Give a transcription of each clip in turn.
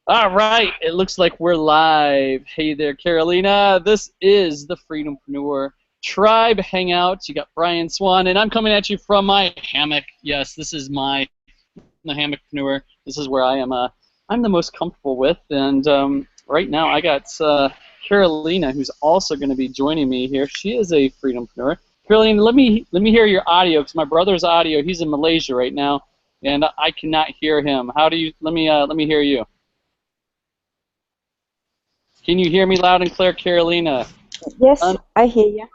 All right, it looks like we're live. Hey there, Carolina. This is the Freedom-Preneur Tribe Hangout. You got Brian Swan, and I'm coming at you from my hammock. Yes, this is the hammockpreneur. This is where I am. I'm the most comfortable with, and right now I got Carolina, who's also going to be joining me here. She is a Freedom-Preneur. Carolina, let me hear your audio because my brother's audio. He's in Malaysia right now, and I cannot hear him. How do you? Let me hear you. Can you hear me loud and clear, Carolina? Yes, I hear you.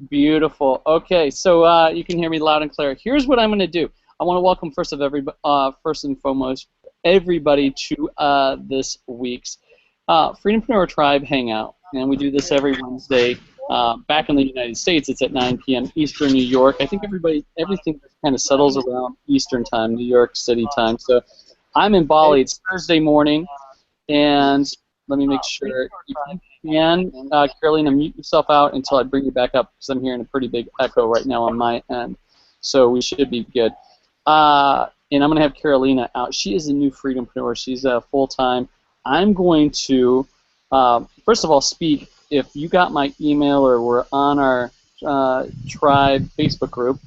Beautiful. Okay, so you can hear me loud and clear. Here's what I'm going to do. I want to welcome first and foremost everybody to this week's Freedom-Preneur Tribe Hangout, and we do this every Wednesday. Back in the United States, it's at 9 p.m. Eastern New York. I think everything kind of settles around Eastern time, New York City time. So I'm in Bali. It's Thursday morning, and let me make sure you can, Carolina, mute yourself out until I bring you back up because I'm hearing a pretty big echo right now on my end. So we should be good. And I'm going to have Carolina out. She is a new Freedom-Preneur. She's full-time. I'm going to, first of all, speak. If you got my email or were on our tribe Facebook group,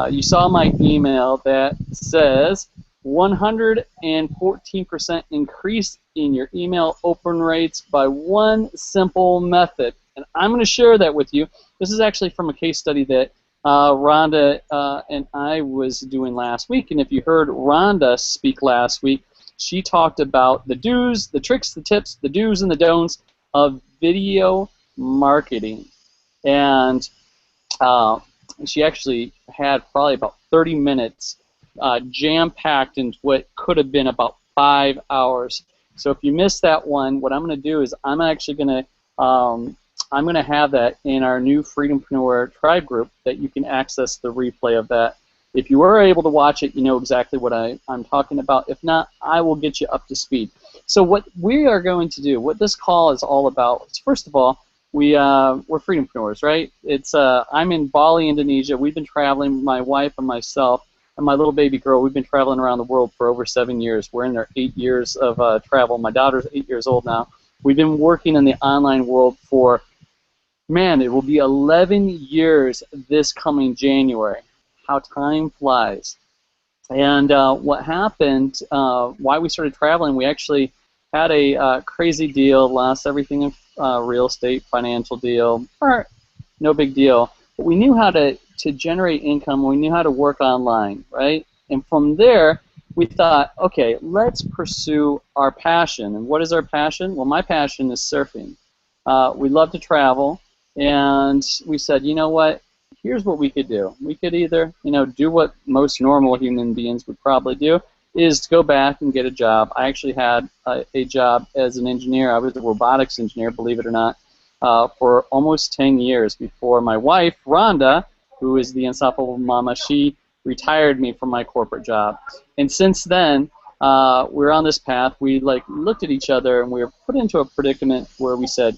you saw my email that says 114% increase in your email open rates by one simple method. And I'm going to share that with you. This is actually from a case study that Rhonda and I was doing last week. And if you heard Rhonda speak last week, she talked about the do's, the tricks, the tips, the do's and the don'ts of video marketing. And she actually had probably about 30 minutes jam-packed into what could have been about 5 hours. So if you missed that one, what I'm going to do is I'm actually going to have that in our new Freedom-Preneur Tribe group that you can access the replay of that. If you were able to watch it, you know exactly what I'm talking about. If not, I will get you up to speed. So what we are going to do, what this call is all about, is first of all, we're Freedom-Preneurs, right? I'm in Bali, Indonesia. We've been traveling, my wife and myself, and my little baby girl. We've been traveling around the world for over 7 years. We're in our 8 years of travel. My daughter's 8 years old now. We've been working in the online world for, man, it will be 11 years this coming January. How time flies. And what happened, why we started traveling, we actually had a crazy deal, lost everything in real estate, financial deal, no big deal. But we knew how to generate income. We knew how to work online, right? And from there, we thought, okay, let's pursue our passion. And what is our passion? Well, my passion is surfing. We love to travel, and we said, you know what? Here's what we could do. We could either, do what most normal human beings would probably do, is go back and get a job. I actually had a job as an engineer. I was a robotics engineer, believe it or not, for almost 10 years before my wife, Rhonda, who is the Unstoppable Mama, she retired me from my corporate job. And since then, we're on this path. We looked at each other and we were put into a predicament where we said,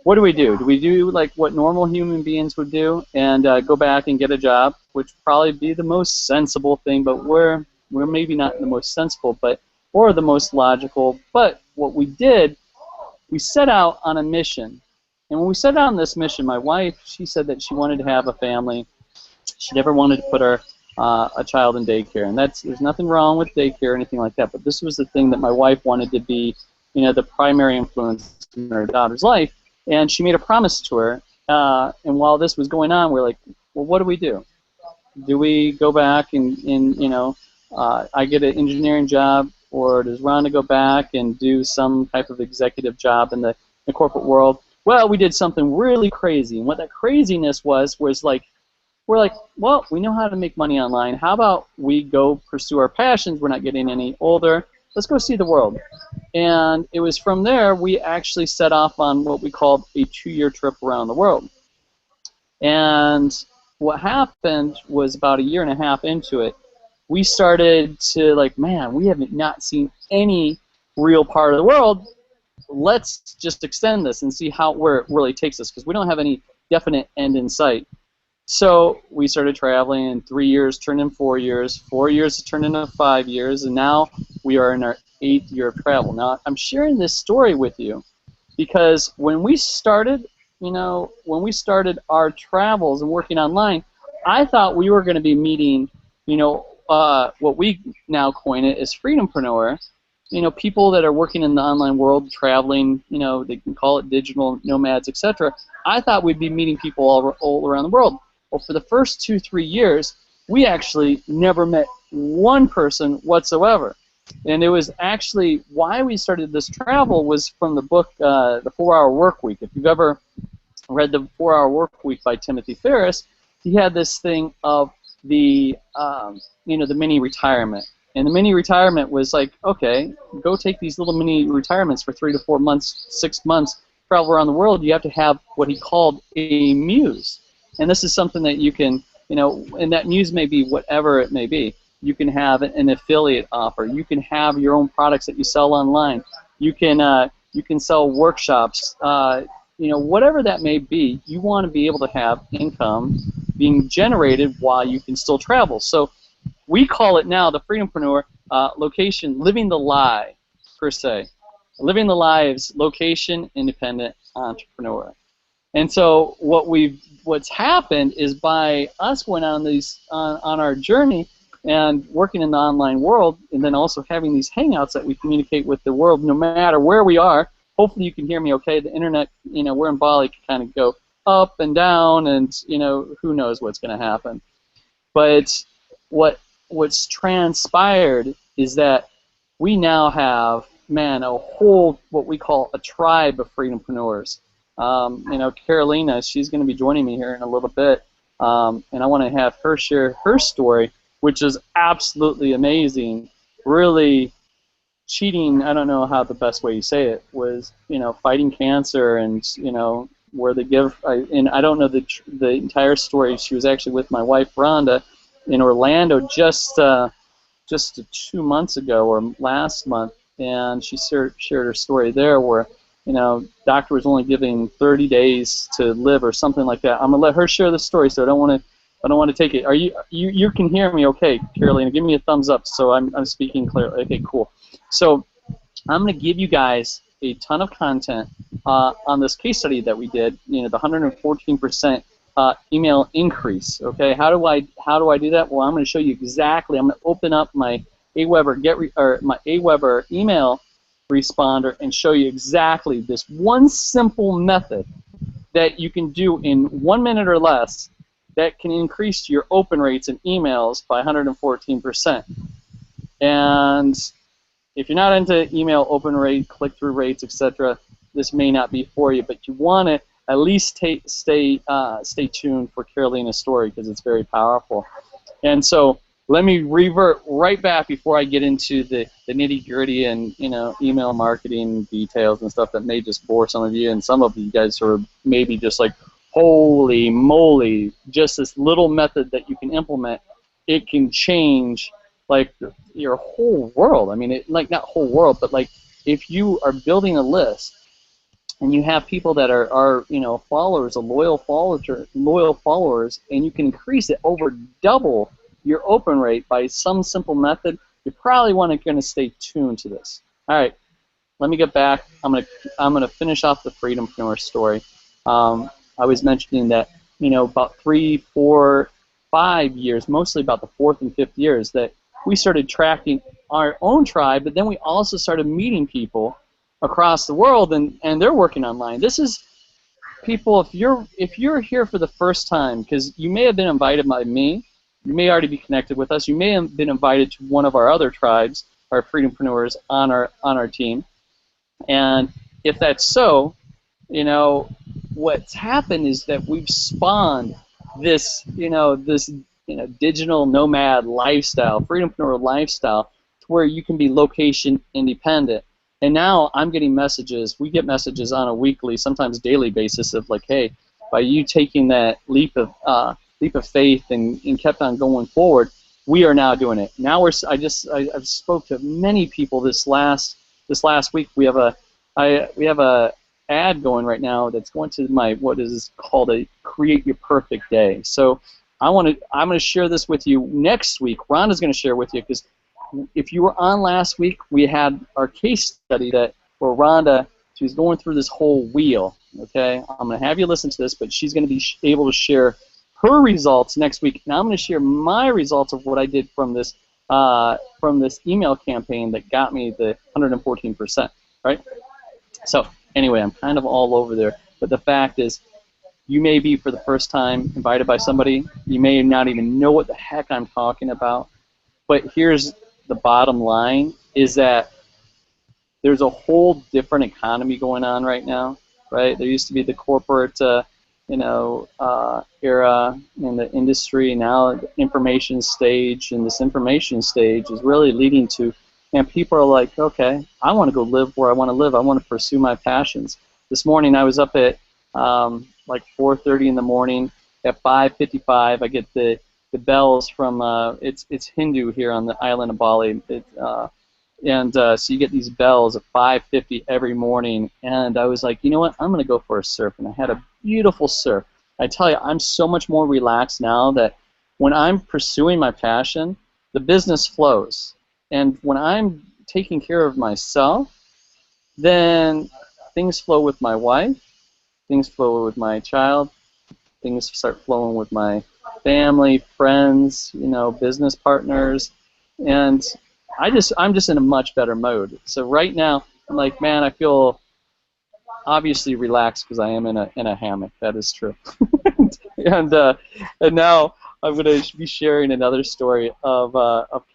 what do we do? Do we do like what normal human beings would do and go back and get a job, which would probably be the most sensible thing, but we're maybe not the most sensible, or the most logical. But what we did, we set out on a mission. And when we set out on this mission, my wife, she said that she wanted to have a family. She never wanted to put a child in daycare. And there's nothing wrong with daycare or anything like that, but this was the thing that my wife wanted to be, the primary influence in her daughter's life. And she made a promise to her. And while this was going on, we're like, well, what do we do? Do we go back and I get an engineering job, or does Rhonda go back and do some type of executive job in the corporate world? Well, we did something really crazy, and what that craziness was like, we're like, well, we know how to make money online. How about we go pursue our passions? We're not getting any older. Let's go see the world. And it was from there we actually set off on what we called a 2-year trip around the world. And what happened was about a year and a half into it, we started to man, we haven't not seen any real part of the world. Let's just extend this and see where it really takes us, because we don't have any definite end in sight. So we started traveling, and 3 years turned into 4 years, 4 years turned into 5 years, and now we are in our 8th year of travel. Now, I'm sharing this story with you because when we started, when we started our travels and working online, I thought we were going to be meeting, what we now coin it as Freedom-Preneur, people that are working in the online world, traveling, they can call it digital nomads, etc. I thought we'd be meeting people all around the world. Well, for the first 2-3 years, we actually never met one person whatsoever. And it was actually why we started this travel was from the book, The 4-Hour Work Week. If you've ever read The 4-Hour Work Week by Timothy Ferriss, he had this thing of the, the mini retirement. And the mini retirement was like, okay, go take these little mini retirements for 3 to 4 months, 6 months, travel around the world. You have to have what he called a muse. And this is something that you can, and that muse may be whatever it may be. You can have an affiliate offer. You can have your own products that you sell online. You can sell workshops. Whatever that may be, you want to be able to have income being generated while you can still travel. So we call it now the Freedom-Preneur location, living the lie, per se. Living the lives, location independent entrepreneur. And so what's happened is by us going on our journey and working in the online world, and then also having these hangouts that we communicate with the world no matter where we are. Hopefully you can hear me okay. The internet, we're in Bali, can kind of go up and down, and who knows what's going to happen. But what's transpired is that we now have, a whole, what we call a tribe of Freedom-Preneurs. Carolina, she's going to be joining me here in a little bit, and I want to have her share her story, which is absolutely amazing. Really cheating, I don't know how the best way you say it, was, fighting cancer, and, where they give, and I don't know the entire story. She was actually with my wife, Rhonda, in Orlando just 2 months ago or last month, and she shared her story there where, doctor was only giving 30 days to live or something like that. I'm gonna let her share the story, so I don't want to take it. Are you can hear me okay, Carolina? Give me a thumbs up so I'm speaking clearly. Okay, cool. So I'm going to give you guys a ton of content on this case study that we did. The 114% email increase. Okay, how do I do that? Well, I'm going to show you exactly. I'm going to open up my Aweber email responder and show you exactly this one simple method that you can do in 1 minute or less that can increase your open rates in emails by 114%. And if you're not into email open rate, click-through rates, etc., this may not be for you, but you want to at least stay tuned for Carolina's story because it's very powerful. And so let me revert right back before I get into the nitty-gritty and email marketing details and stuff that may just bore some of you, and some of you guys are maybe just like, holy moly, just this little method that you can implement, it can change like your whole world. I mean, like not whole world, but like if you are building a list and you have people that are followers, loyal followers, and you can increase it over double your open rate by some simple method, you probably going to stay tuned to this. All right, let me get back. I'm gonna finish off the Freedom-Preneur story. I was mentioning that about 3, 4, 5 years, mostly about the 4th and 5th years, that we started tracking our own tribe, but then we also started meeting people across the world, and they're working online. This is people, if you're here for the first time, because you may have been invited by me, you may already be connected with us, you may have been invited to one of our other tribes, our Freedom-Preneurs on our team, and if that's so, what's happened is that we've spawned this digital nomad lifestyle, Freedom-Preneur lifestyle, to where you can be location independent. And now I'm getting messages. We get messages on a weekly, sometimes daily basis of like, hey, by you taking that leap of faith and kept on going forward, we are now doing it. Now I've spoke to many people this last week. We have a ad going right now that's going to what is called a Create Your Perfect Day. So I'm going to share this with you next week. Rhonda's going to share with you because if you were on last week, we had our case study where Rhonda, she was going through this whole wheel. Okay, I'm going to have you listen to this, but she's going to be able to share her results next week. Now I'm going to share my results of what I did from this email campaign that got me the 114%. Right? So anyway, I'm kind of all over there, but the fact is, you may be for the first time invited by somebody. You may not even know what the heck I'm talking about. But here's the bottom line, is that there's a whole different economy going on right now, right? There used to be the corporate, era in the industry. Now the information stage, and this information stage is really leading to, and people are like, okay, I want to go live where I want to live. I want to pursue my passions. This morning I was up at like 4:30 in the morning. At 5:55, I get the bells from it's Hindu here on the island of Bali, so you get these bells at 5:50 every morning. And I was like, you know what? I'm gonna go for a surf, and I had a beautiful surf. I tell you, I'm so much more relaxed now that when I'm pursuing my passion, the business flows, and when I'm taking care of myself, then things flow with my wife. Things flow with my child. Things start flowing with my family, friends, business partners, and I'm just in a much better mode. So right now, I'm like, man, I feel obviously relaxed because I am in a hammock. That is true. and now I'm going to be sharing another story of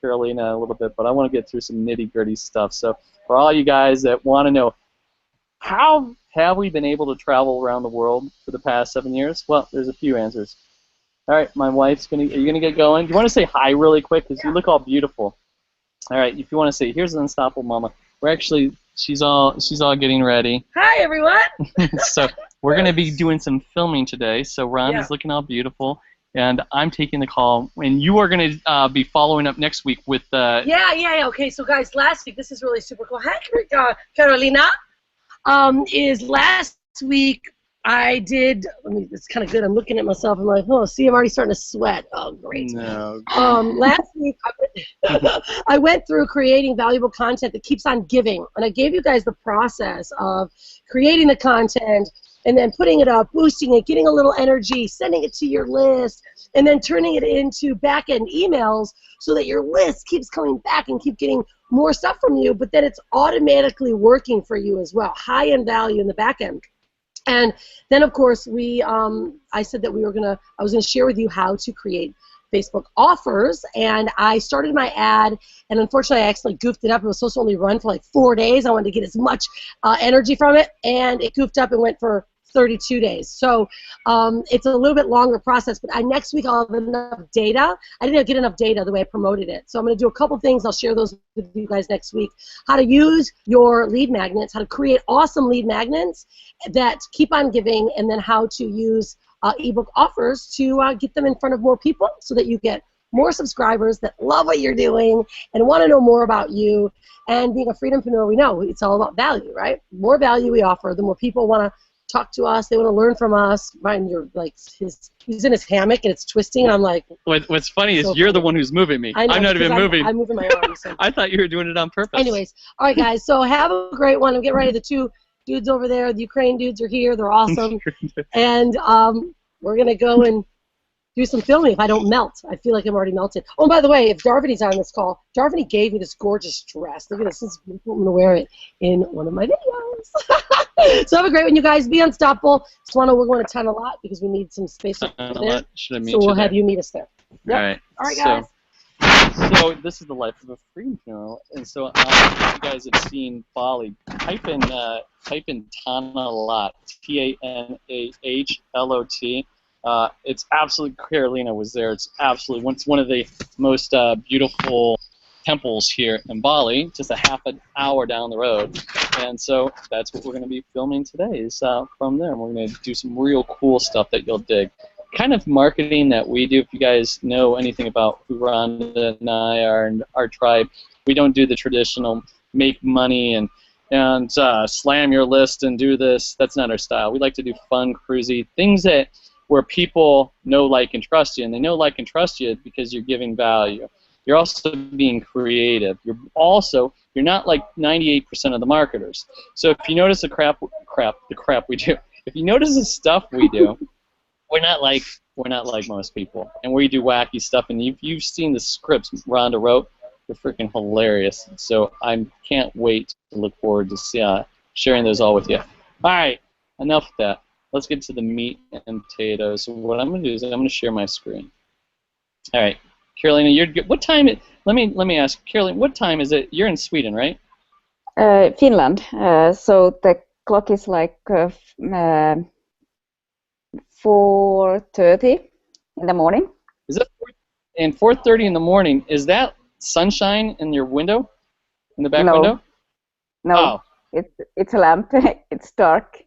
Carolina a little bit, but I want to get through some nitty-gritty stuff. So for all you guys that want to know, how have we been able to travel around the world for the past 7 years? Well, there's a few answers. All right, my wife's are you gonna get going? Do you want to say hi really quick? Because you look all beautiful. All right, if you want to say, here's the Unstoppable Mama. She's all getting ready. Hi, everyone. So we're gonna be doing some filming today. So Rhonda's looking all beautiful, and I'm taking the call. And you are gonna be following up next week with. Yeah. Okay, so guys, last week, this is really super cool. Hi, Carolina. Is last week I did. It's kind of good. I'm looking at myself. I'm like, oh, see, I'm already starting to sweat. Oh, great. No. Last week I went through creating valuable content that keeps on giving, and I gave you guys the process of creating the content and then putting it up, boosting it, getting a little energy, sending it to your list, and then turning it into back-end emails so that your list keeps coming back and keep getting more stuff from you, but then it's automatically working for you as well, high-end value in the back end. And then, of course, I said that I was gonna share with you how to create Facebook offers, and I started my ad, and unfortunately I accidentally goofed it up. It was supposed to only run for like 4 days. I wanted to get as much energy from it, and it goofed up and went for 32 days. So it's a little bit longer process, but next week I'll have enough data. I didn't get enough data the way I promoted it. So I'm going to do a couple things. I'll share those with you guys next week. How to use your lead magnets, how to create awesome lead magnets that keep on giving, and then how to use ebook offers to get them in front of more people so that you get more subscribers that love what you're doing and want to know more about you. And being a Freedom-Preneur, we know it's all about value, right? The more value we offer, the more people want to talk to us. They want to learn from us. Mine, you're like, he's in his hammock and it's twisting, and I'm like. What's funny is you're the one who's moving me. I know, I'm not even moving. I'm moving my arms. So. I thought you were doing it on purpose. Anyways, all right, guys. So have a great one. I'm getting ready. The two dudes over there, the Ukraine dudes, are here. They're awesome, and we're gonna go and do some filming if I don't melt. I feel like I'm already melted. Oh, and by the way, if Darvini's on this call, Darvini gave me this gorgeous dress. Look at this. I'm going to wear it in one of my videos. So have a great one, you guys. Be unstoppable. We're going to town a lot because we need some space over there. So we'll have you meet us there. Yep. All right, guys. So this is the life of a Freedom-Preneur, and so if you guys have seen Bali, type in Tanalot, T-A-N-A-H-L-O-T. It's absolutely, Carolina was there. It's absolutely one of the most beautiful temples here in Bali, just a half an hour down the road. And so that's what we're going to be filming today is from there. And we're going to do some real cool stuff that you'll dig. Kind of marketing that we do, if you guys know anything about who Rhonda and I are and our tribe, we don't do the traditional make money and slam your list and do this. That's not our style. We like to do fun, cruisy things where people know, like, and trust you. And they know, like, and trust you because you're giving value. You're also being creative. You're not like 98% of the marketers. So if you notice the crap we do, if you notice the stuff we do, we're not like most people, and we do wacky stuff. And you've seen the scripts Rhonda wrote. They're freaking hilarious. So I can't wait to look forward to sharing those all with you. All right, enough of that. Let's get to the meat and potatoes. So what I'm going to do is I'm going to share my screen. All right, Carolina, you're good. What time? Let me ask, Carolina, what time is it? You're in Sweden, right? Finland. So the clock is like 4:30 in the morning. Is it? And 4:30 in the morning. Is that sunshine in your window, in the back window? No. Oh. It's a lamp. It's dark.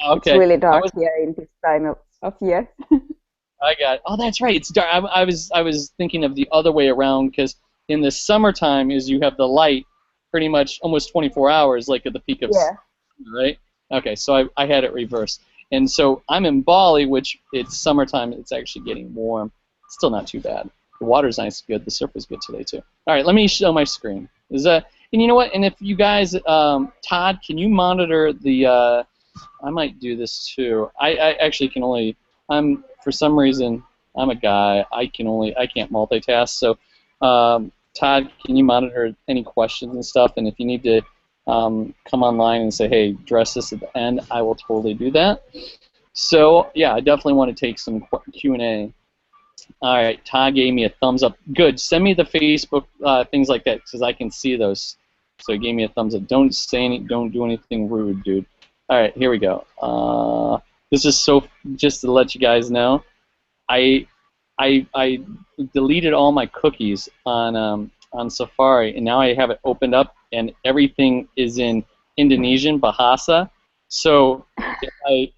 Okay. It's really dark here in this time of year. I got it. Oh, that's right. It's dark. I was thinking of the other way around, because in the summertime is you have the light pretty much almost 24 hours, like at the peak of summer, right? Okay, so I had it reversed. And so I'm in Bali, which it's summertime. It's actually getting warm. It's still not too bad. The water's nice, good. The surf was good today too. All right, let me show my screen. And you know what? And if you guys, Todd, can you monitor the? I might do this too. I actually can only. For some reason, I'm a guy. I can't multitask. So, Todd, can you monitor any questions and stuff? And if you need to come online and say, hey, address this at the end, I will totally do that. So, yeah, I definitely want to take some Q&A. All right, Todd gave me a thumbs up. Good. Send me the Facebook things like that, because I can see those. So he gave me a thumbs up. Don't do anything rude, dude. All right, here we go. This is just to let you guys know, I deleted all my cookies on Safari, and now I have it opened up, and everything is in Indonesian, Bahasa. So I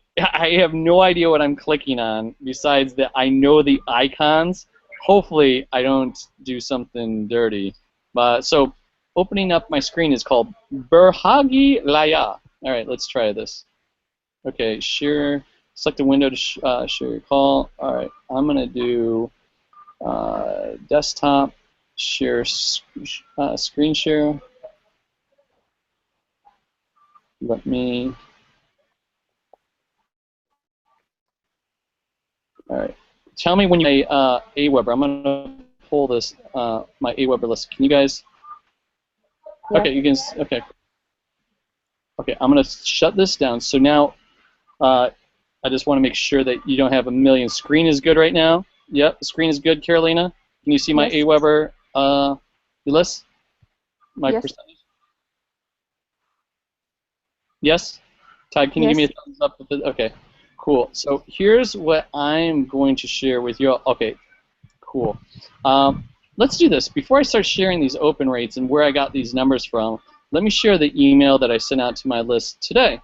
have no idea what I'm clicking on, besides that I know the icons. Hopefully I don't do something dirty. So opening up my screen is called Berhagi Laya. All right, let's try this. Okay, share. Select a window to share your call. All right, I'm going to do desktop, share, screen share. Let me. All right. Tell me when you Aweber. I'm going to pull this my Aweber list. Can you guys? Yeah. Okay, you can. Okay. Okay, I'm going to shut this down. So now. I just want to make sure that you don't have a million. Screen is good right now. Yep, the screen is good, Carolina. Can you see my Aweber list? My percentage? Yes? Todd, can you give me a thumbs up? Okay, cool. So here's what I'm going to share with you. Okay, cool. Let's do this. Before I start sharing these open rates and where I got these numbers from, let me share the email that I sent out to my list today.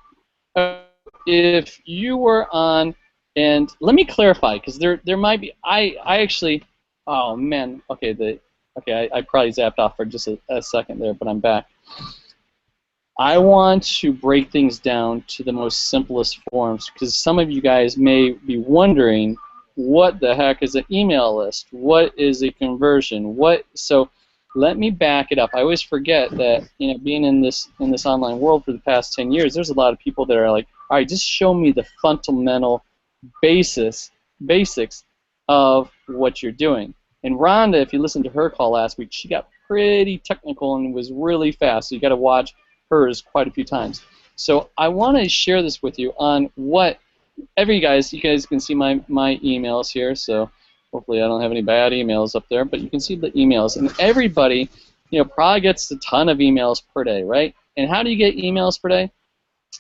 If you were on, and let me clarify, because there might be, I actually, oh man, okay, I probably zapped off for just a second there, but I'm back. I want to break things down to the most simplest forms, because some of you guys may be wondering, what the heck is an email list? What is a conversion? So let me back it up. I always forget that, being in this online world for the past 10 years, there's a lot of people that are like, all right, just show me the fundamental basics of what you're doing. And Rhonda, if you listened to her call last week, she got pretty technical and was really fast. So you got to watch hers quite a few times. So I want to share this with you on what you guys can see my emails here. So hopefully I don't have any bad emails up there, but you can see the emails. And everybody, probably gets a ton of emails per day, right? And how do you get emails per day?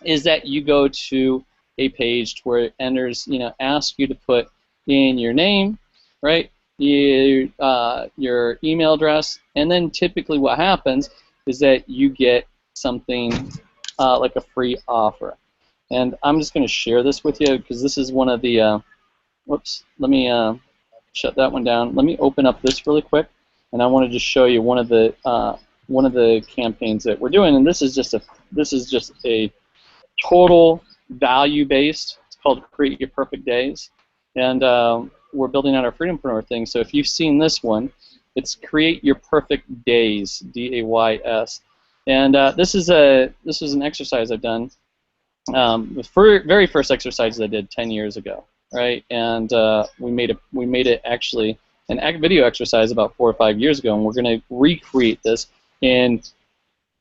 Is that you go to a page where it enters, asks you to put in your name, right? Your email address, and then typically what happens is that you get something like a free offer. And I'm just going to share this with you, because this is one of the. Whoops. Let me shut that one down. Let me open up this really quick, and I want to just show you one of the campaigns that we're doing. And this is just a total value-based. It's called Create Your Perfect Days, and we're building out our Freedom-Preneur thing. So if you've seen this one, It's Create Your Perfect Days, DAYS. And this is an exercise I've done. The very first exercise I did 10 years ago, right? And we made it actually an video exercise about 4 or 5 years ago, and we're going to recreate this in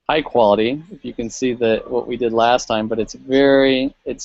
high quality. If you can see what we did last time, but it's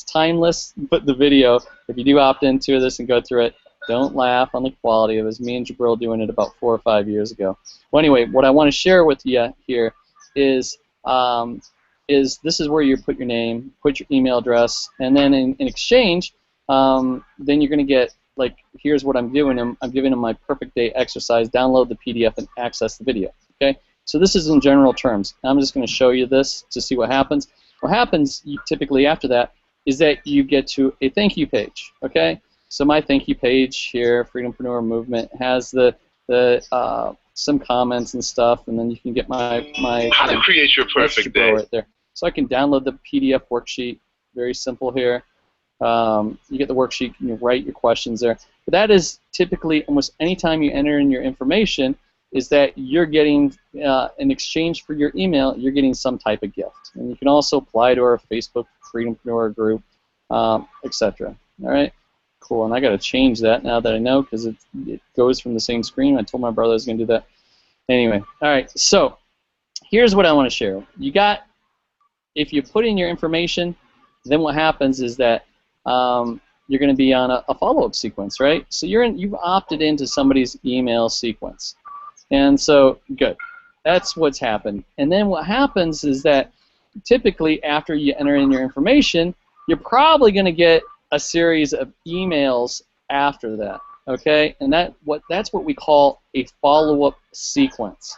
timeless. But the video, if you do opt into this and go through it, don't laugh on the quality. It was me and Jabril doing it about 4 or 5 years ago. Well, anyway, what I want to share with you here is this is where you put your name, put your email address, and then in exchange, then you're going to get, like, here's what I'm doing. I'm giving them my perfect day exercise. Download the PDF and access the video. Okay. So this is in general terms. I'm just going to show you this to see what happens. What happens typically after that is that you get to a thank you page. Okay. So my thank you page here, Freedom-Preneur Movement, has some comments and stuff, and then you can get my how to create your perfect day right there. So I can download the PDF worksheet. Very simple here. You get the worksheet and you write your questions there. But that is typically almost any time you enter in your information is that you're getting, in exchange for your email, you're getting some type of gift. And you can also apply to our Facebook Freedom-Preneur group, etc. All right, cool. And I got to change that now that I know, because it goes from the same screen. I told my brother I was going to do that. Anyway, all right. So here's what I want to share. If you put in your information, then what happens is that you're going to be on a follow-up sequence, right? So you've opted into somebody's email sequence. And so, good. That's what's happened. And then what happens is that typically after you enter in your information, you're probably going to get a series of emails after that, okay? And that's what we call a follow-up sequence.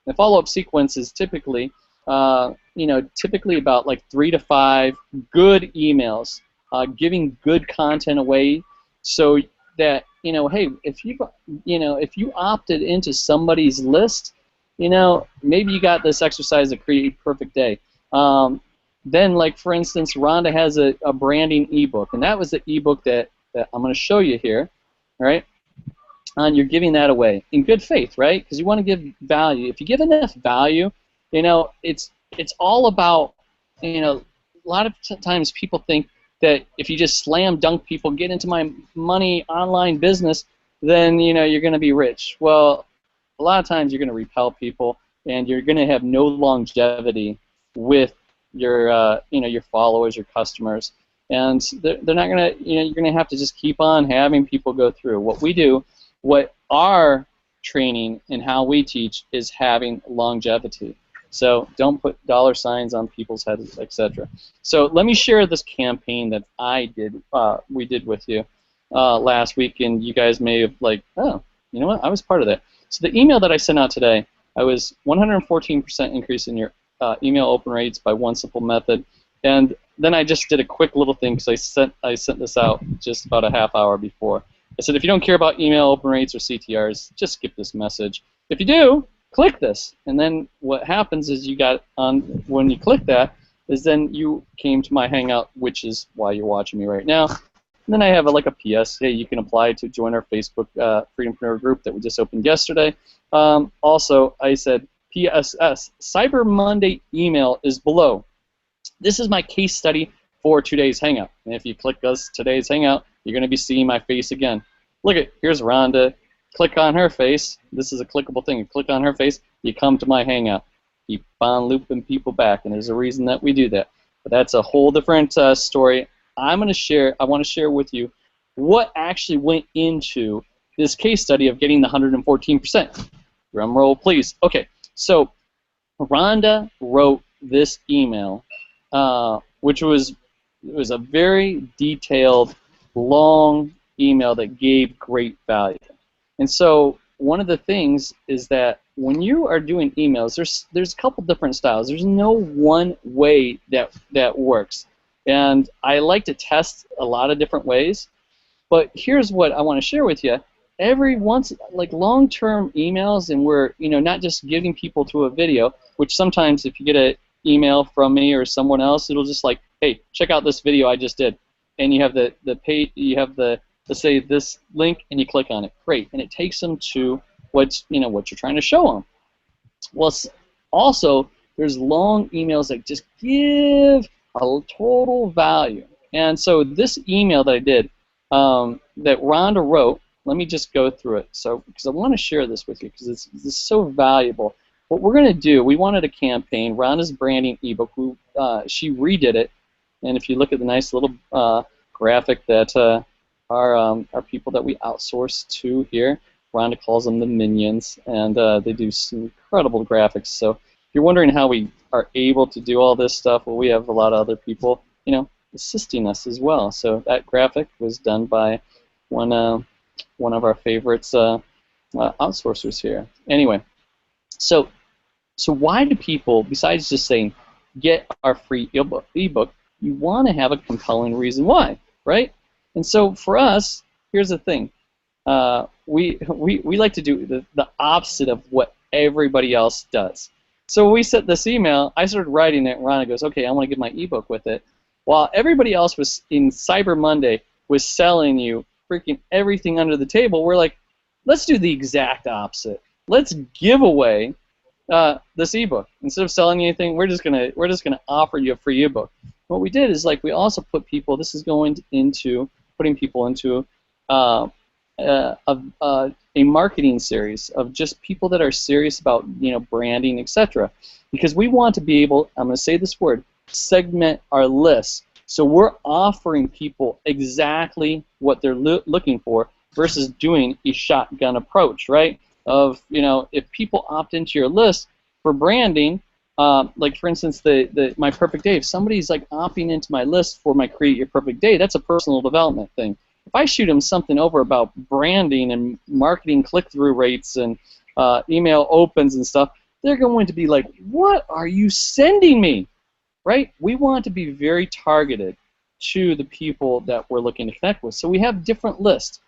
The follow-up sequence is typically, typically about like 3 to 5 good emails, giving good content away, so that, hey, if you opted into somebody's list, maybe you got this exercise to create perfect day. Then, like, for instance, Rhonda has a branding ebook, and that was the ebook that I'm going to show you here, all right? And you're giving that away in good faith, right? Because you want to give value. If you give enough value, it's all about, a lot of times people think that if you just slam dunk people, get into my money online business, then you're going to be rich. Well, a lot of times you're going to repel people, and you're going to have no longevity with your your followers, your customers, and they're not going to you're going to have to just keep on having people go through. What our training and how we teach is having longevity. So don't put dollar signs on people's heads, etc. So let me share this campaign that we did with you last week, and you guys may have oh, you know what? I was part of that. So the email that I sent out today, I was 114% increase in your email open rates by one simple method, and then I just did a quick little thing because I sent this out just about a half hour before. I said, if you don't care about email open rates or CTRs, just skip this message. If you do, click this, and then what happens is when you click that, is then you came to my Hangout, which is why you're watching me right now. And then I have a PS. Hey, you can apply to join our Facebook Freedom-Preneur group that we just opened yesterday. Also, I said, PSS, Cyber Monday email is below. This is my case study for today's Hangout. And if you click today's Hangout, you're going to be seeing my face again. Look here's Rhonda. Click on her face. This is a clickable thing. You click on her face, you come to my Hangout. Keep on looping people back, and there's a reason that we do that. But that's a whole different story. I want to share with you what actually went into this case study of getting the 114%. Drum roll, please. Okay, so Rhonda wrote this email, which was a very detailed, long email that gave great value. And so one of the things is that when you are doing emails, there's a couple different styles. There's no one way that works. And I like to test a lot of different ways. But here's what I want to share with you. Every once, long-term emails, and we're not just giving people to a video, which sometimes if you get an email from me or someone else, it'll just hey, check out this video I just did, and you have the page, you have let's say this link, and you click on it. Great, and it takes them to what you're trying to show them. Well, also there's long emails that just give a total value. And so this email that I did, that Rhonda wrote, let me just go through it. So because I want to share this with you because it's so valuable. What we're going to do, we wanted a campaign, Rhonda's branding ebook. She redid it, and if you look at the nice little graphic that our people that we outsource to here, Rhonda calls them the minions, and they do some incredible graphics. So if you're wondering how we are able to do all this stuff, well, we have a lot of other people, assisting us as well. So that graphic was done by one of our favorites outsourcers here. Anyway, so why do people, besides just saying get our free ebook, you want to have a compelling reason why, right? And so for us, here's the thing. We like to do the opposite of what everybody else does. So when we sent this email, I started writing it, and Rhonda goes, okay, I want to give my ebook with it. While everybody else was in Cyber Monday was selling you freaking everything under the table, we're like, let's do the exact opposite. Let's give away this ebook. Instead of selling you anything, we're just gonna offer you a free ebook. What we did is we also put people. This is going into putting people into a marketing series of just people that are serious about branding, etc. Because we want to be able, I'm going to say this word, segment our list. So we're offering people exactly what they're looking for versus doing a shotgun approach, right? Of if people opt into your list for branding, like for instance my perfect day. If somebody's opting into my list for my Create Your Perfect Day, that's a personal development thing. If I shoot them something over about branding and marketing click-through rates and email opens and stuff, they're going to be like, what are you sending me? Right? We want to be very targeted to the people that we're looking to connect with. So we have different lists.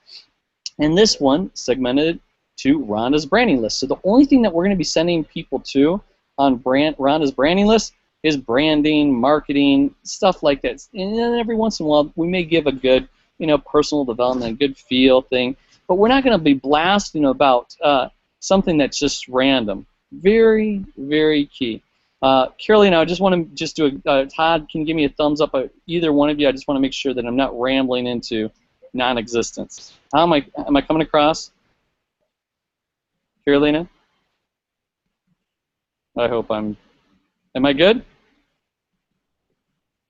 And this one segmented to Rhonda's branding list. So the only thing that we're going to be sending people to on Rhonda's branding list is branding, marketing, stuff like that. And then every once in a while, we may give a good personal development, a good feel thing, but we're not going to be blasting about something that's just random. Very, very key. Carolina, I just want to do Todd, can you give me a thumbs up? Either one of you, I just want to make sure that I'm not rambling into non-existence. How am I coming across? Carolina? I hope am I good?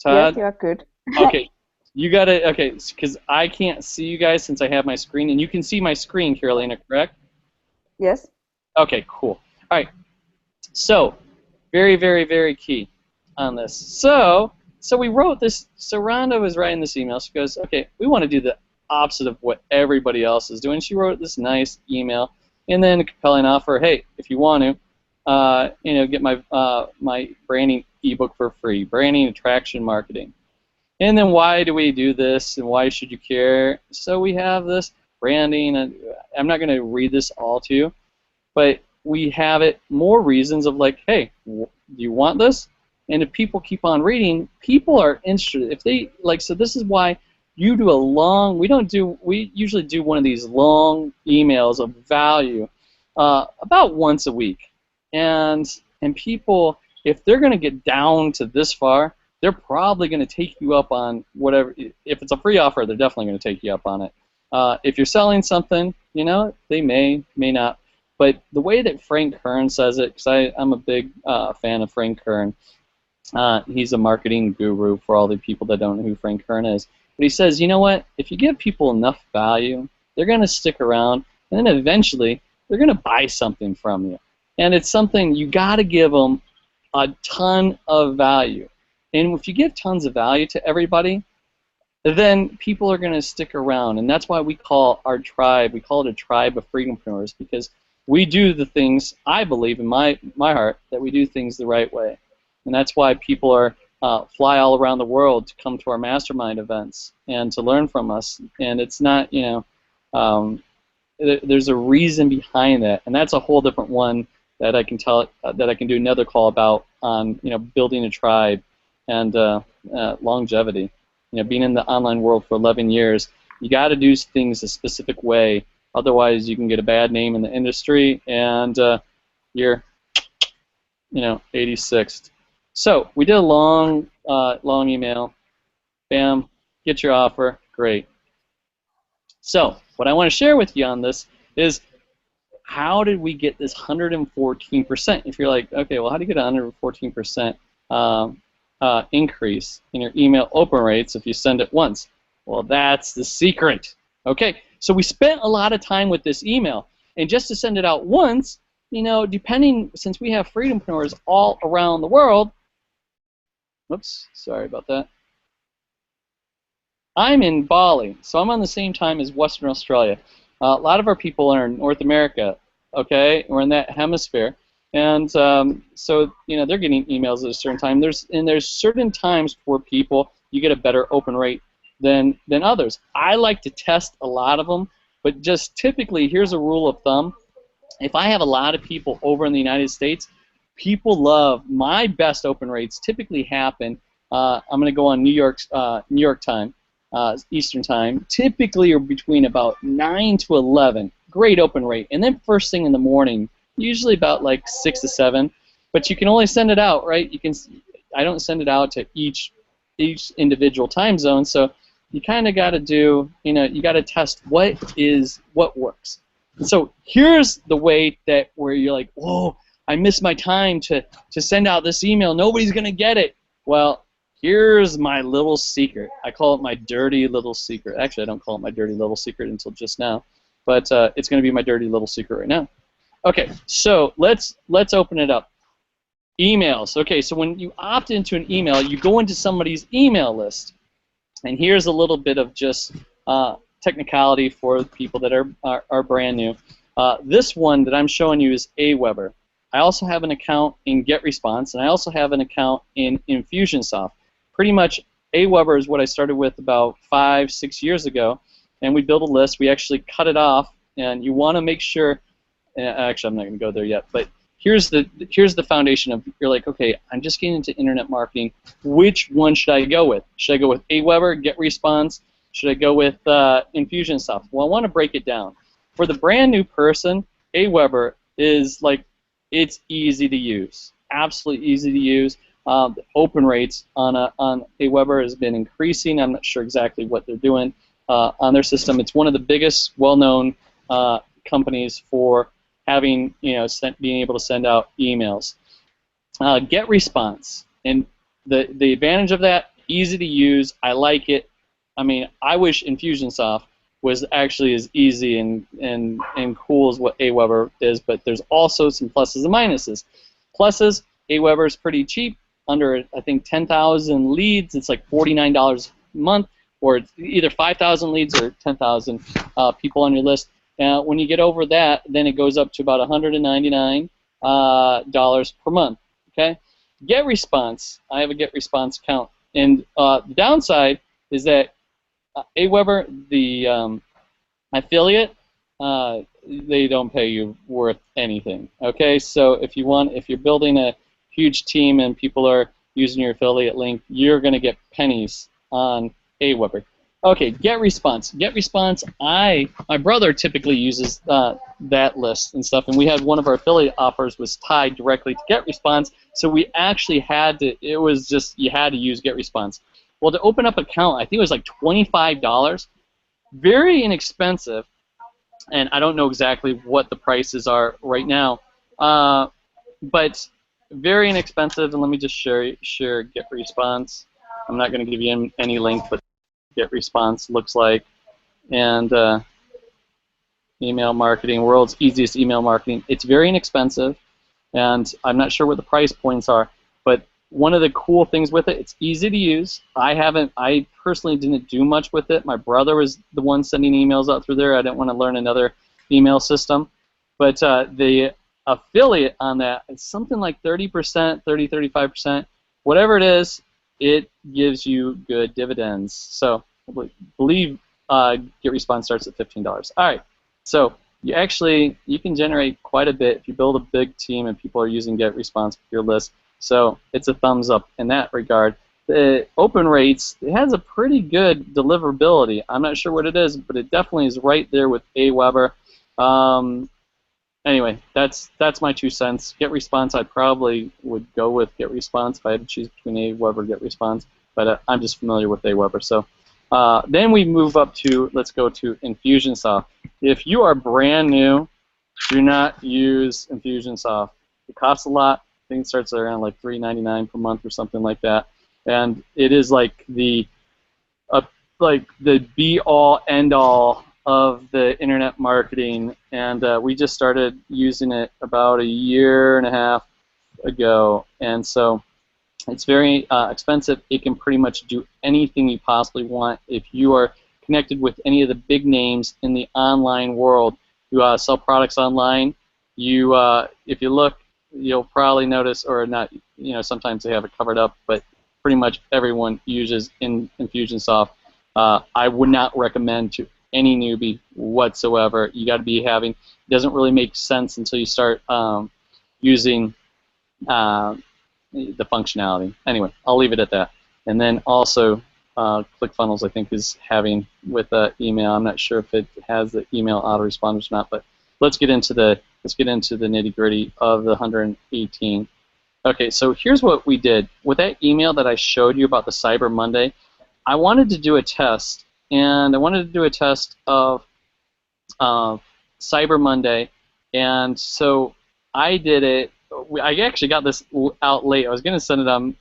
Todd? Yes, you are good. Okay. You got it. Okay, because I can't see you guys since I have my screen, and you can see my screen, Carolina, correct? Yes. Okay, cool. All right. So, very, very, very key on this. So we wrote this. So Rhonda was writing this email. She goes, okay, we want to do the opposite of what everybody else is doing. She wrote this nice email, and then a compelling offer. Hey, if you want to, get my my branding ebook for free, branding, attraction, marketing. And then why do we do this, and why should you care? So we have this branding, and I'm not going to read this all to you, but we have it more reasons of hey, do you want this? And if people keep on reading, people are interested. If they so this is why you do we usually do one of these long emails of value about once a week, and people, if they're going to get down to this far, they're probably going to take you up on whatever. If it's a free offer, they're definitely going to take you up on it. If you're selling something, they may not. But the way that Frank Kern says it, because I'm a big fan of Frank Kern, he's a marketing guru for all the people that don't know who Frank Kern is. But he says, you know what? If you give people enough value, they're going to stick around, and then eventually they're going to buy something from you. And it's something you got to give them a ton of value. And if you give tons of value to everybody, then people are going to stick around. And that's why we call our tribe, we call it a tribe of Freedom-Preneurs, because we do the things, I believe in my heart, that we do things the right way. And that's why people are fly all around the world to come to our mastermind events and to learn from us. And it's not, there's a reason behind that. And that's a whole different one that I can do another call about on, building a tribe and longevity. Being in the online world for 11 years, you got to do things a specific way Otherwise, you can get a bad name in the industry, and you're, 86th. So we did a long email. Bam, get your offer. Great. So what I want to share with you on this is, how did we get this 114%? If you're like, okay, well, how do you get a 114% increase in your email open rates if you send it once? Well, that's the secret. Okay, so we spent a lot of time with this email, and just to send it out once, since we have Freedom-Preneurs all around the world, whoops, sorry about that. I'm in Bali, so I'm on the same time as Western Australia. A lot of our people are in North America, okay? We're in that hemisphere. And so, they're getting emails at a certain time. There's certain times for people you get a better open rate than others. I like to test a lot of them, but just typically, here's a rule of thumb. If I have a lot of people over in the United States, people love my best open rates typically happen, I'm going to go on New York time, Eastern time, typically are between about 9 to 11, great open rate, and then first thing in the morning, usually about like 6 to 7, but you can only send it out, right? I don't send it out to each individual time zone, so you kind of got to do, you got to test what works. So here's the way that where you're like, whoa, I missed my time to send out this email. Nobody's going to get it. Well, here's my little secret. I call it my dirty little secret. Actually, I don't call it my dirty little secret until just now, but it's going to be my dirty little secret right now. Okay, so let's open it up. Emails. Okay, so when you opt into an email, you go into somebody's email list, and here's a little bit of just technicality for people that are brand new. This one that I'm showing you is Aweber. I also have an account in GetResponse, and I also have an account in Infusionsoft. Pretty much Aweber is what I started with about 5-6 years ago, and we built a list. We actually cut it off, and you want to make sure. Actually, I'm not going to go there yet, but here's the foundation of, you're like, okay, I'm just getting into internet marketing. Which one should I go with? Should I go with Aweber, GetResponse? Should I go with Infusionsoft? Well, I want to break it down. For the brand new person, Aweber is like, it's easy to use, absolutely easy to use. The open rates on Aweber has been increasing. I'm not sure exactly what they're doing on their system. It's one of the biggest, well-known companies for having, being able to send out emails. GetResponse, and the advantage of that, easy to use. I like it. I mean, I wish Infusionsoft was actually as easy and cool as what Aweber is, but there's also some pluses and minuses. Pluses, Aweber is pretty cheap, under, I think, 10,000 leads. It's like $49 a month, or it's either 5,000 leads or 10,000 people on your list. When you get over that, then it goes up to about $199 per month. Okay, GetResponse. I have a GetResponse account, and the downside is that Aweber, the affiliate, they don't pay you worth anything. Okay, so if you're building a huge team and people are using your affiliate link, you're going to get pennies on Aweber. Okay, GetResponse. GetResponse, my brother typically uses that list and stuff, and we had one of our affiliate offers was tied directly to GetResponse, so we actually had to, it was just, you had to use GetResponse. Well, to open up an account, I think it was like $25, very inexpensive, and I don't know exactly what the prices are right now, but very inexpensive, and let me just share GetResponse. I'm not going to give you any link, but GetResponse looks like, and email marketing, world's easiest email marketing. It's very inexpensive, and I'm not sure what the price points are, but one of the cool things with it, it's easy to use. I personally didn't do much with it. My brother was the one sending emails out through there. I didn't want to learn another email system, but the affiliate on that, it's something like 30%, 30, 35%, whatever it is. It gives you good dividends. So I believe GetResponse starts at $15. All right. So you can generate quite a bit if you build a big team and people are using GetResponse with your list. So it's a thumbs up in that regard. The open rates, it has a pretty good deliverability. I'm not sure what it is, but it definitely is right there with Aweber. Anyway, that's my 2 cents. GetResponse, I probably would go with GetResponse if I had to choose between Aweber and GetResponse, but I'm just familiar with Aweber. So then we move up to, let's go to Infusionsoft. If you are brand new, do not use Infusionsoft. It costs a lot. I think it starts around like $3.99 per month or something like that, and it is like the be-all, end-all of the internet marketing, and we just started using it about a year and a half ago, and so it's very expensive. It can pretty much do anything you possibly want. If you are connected with any of the big names in the online world who sell products online, if you look, you'll probably notice, or not, sometimes they have it covered up, but pretty much everyone uses Infusionsoft. I would not recommend to any newbie whatsoever. You got to be having. It doesn't really make sense until you start using the functionality. Anyway, I'll leave it at that. And then also, ClickFunnels, I think, is having with email. I'm not sure if it has the email autoresponders or not, but let's get into the nitty-gritty of the 118. Okay, so here's what we did with that email that I showed you about the Cyber Monday. I wanted to do a test, and I wanted to do a test of Cyber Monday, and so I did it. I actually got this out late. I was going to send it on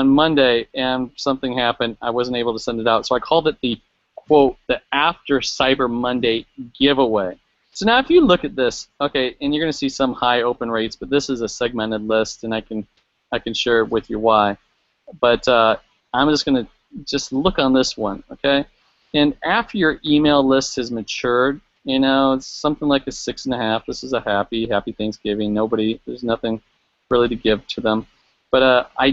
Monday, and something happened. I wasn't able to send it out, so I called it the, quote, the After Cyber Monday giveaway. So now if you look at this, okay, and you're going to see some high open rates, but this is a segmented list, and I can share with you why. But I'm just going to look on this one, okay? And after your email list has matured, it's something like a 6.5. This is a happy Thanksgiving. There's nothing really to give to them. But I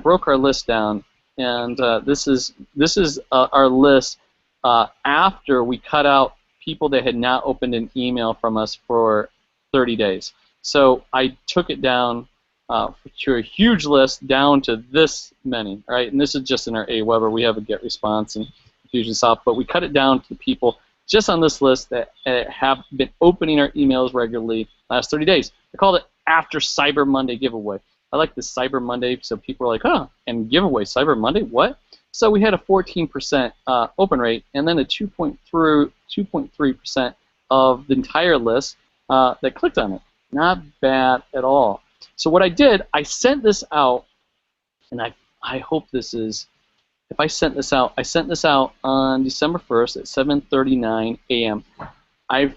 broke our list down, and this is our list after we cut out people that had not opened an email from us for 30 days. So I took it down to a huge list, down to this many, right? And this is just in our Aweber. We have a GetResponse and Infusionsoft, but we cut it down to people just on this list that have been opening our emails regularly last 30 days. I called it After Cyber Monday Giveaway. I like this Cyber Monday, so people are like, oh, and giveaway, Cyber Monday, what? So we had a 14% open rate, and then a 2.3% of the entire list that clicked on it. Not bad at all. So what I did, I sent this out, and I hope this is, if I sent this out on December 1st at 7:39 a.m. I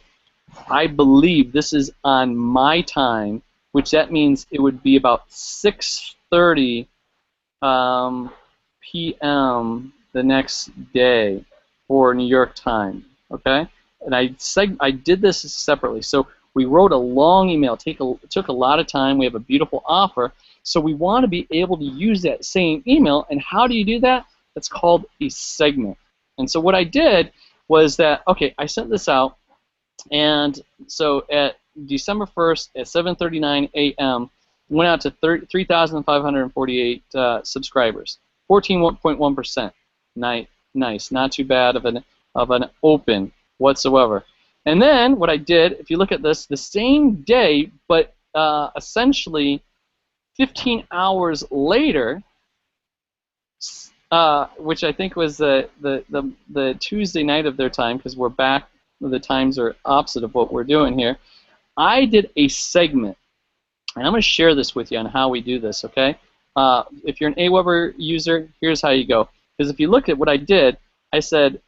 believe this is on my time, which that means it would be about 6:30 p.m. the next day for New York time. Okay, and I did this separately. So we wrote a long email. It took a lot of time. We have a beautiful offer. So we want to be able to use that same email. And how do you do that? It's called a segment. And so what I did was that, okay, I sent this out, and so at December 1st at 7:39 a.m., went out to 3,548 subscribers, 14.1%. Nice, not too bad of an open whatsoever. And then what I did, if you look at this, the same day, but essentially 15 hours later, which I think was the Tuesday night of their time, because we're back, the times are opposite of what we're doing here. I did a segment, and I'm going to share this with you on how we do this, okay? If you're an Aweber user, here's how you go. Because if you look at what I did, I said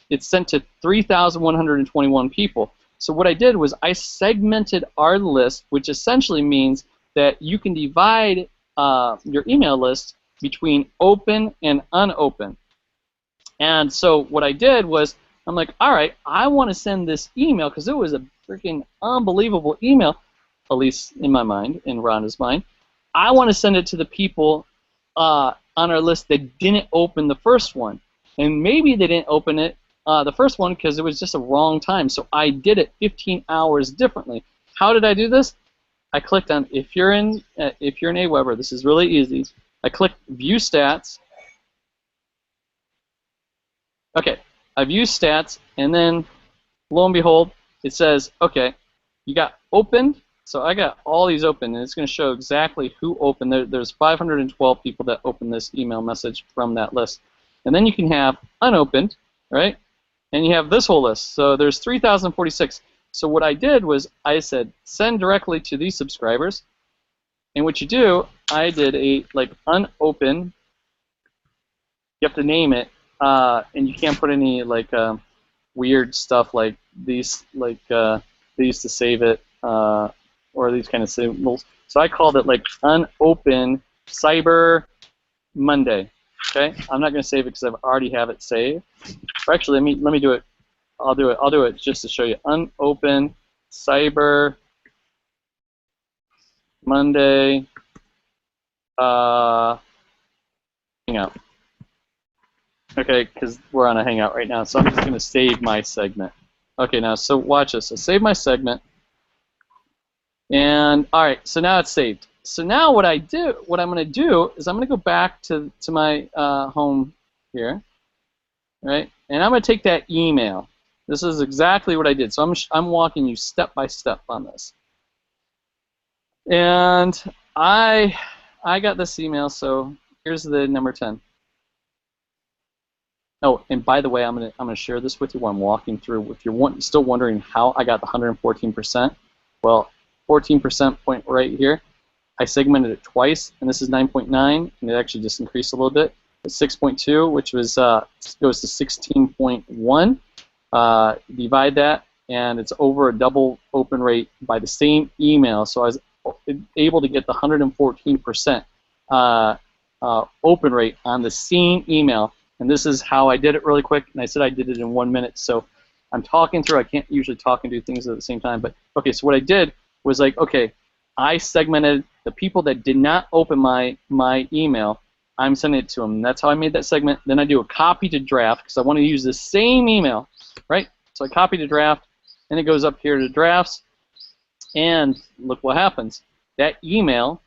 it's sent to 3,121 people. So what I did was I segmented our list, which essentially means that you can divide your email list between open and unopened. And so what I did was, I'm like, all right, I want to send this email, because it was a freaking unbelievable email, at least in my mind, in Rhonda's mind. I want to send it to the people on our list that didn't open the first one. And maybe they didn't open it, the first one, because it was just a wrong time. So I did it 15 hours differently. How did I do this? I clicked on, if you're an Aweber, this is really easy. I clicked View Stats. Okay, I view stats, and then lo and behold, it says, okay, you got opened. So I got all these open, and it's going to show exactly who opened. There's 512 people that opened this email message from that list. And then you can have unopened, right? And you have this whole list. So there's 3,046. So what I did was I said send directly to these subscribers. And what you do, I did a unopen. You have to name it, and you can't put any weird stuff like these, they used to save it, or these kind of symbols. So I called it unopen Cyber Monday. Okay, I'm not going to save it because I already have it saved. Or actually, let me do it. I'll do it just to show you. Unopen Cyber Monday Hangout. Okay, because we're on a Hangout right now, so I'm just going to save my segment. Okay, now so watch this. I save my segment, and all right, so now it's saved. So now what I'm going to do is I'm going to go back to my home here, right? And I'm going to take that email. This is exactly what I did. So I'm walking you step by step on this. And I got this email. So here's the number 10. Oh, and by the way, I'm gonna share this with you while I'm walking through. If you're still wondering how I got the 114%, well, 14% point right here. I segmented it twice, and this is 9.9, and it actually just increased a little bit. It's 6.2, which was goes to 16.1. Divide that, and it's over a double open rate by the same email. So I was able to get the 114% open rate on the same email. And this is how I did it really quick. And I said I did it in 1 minute. So I'm talking through. I can't usually talk and do things at the same time. But okay, so what I did was okay, I segmented the people that did not open my email. I'm sending it to them. And that's how I made that segment. Then I do a copy to draft because I want to use the same email, right? So I copy to draft, and it goes up here to drafts. And look what happens. That email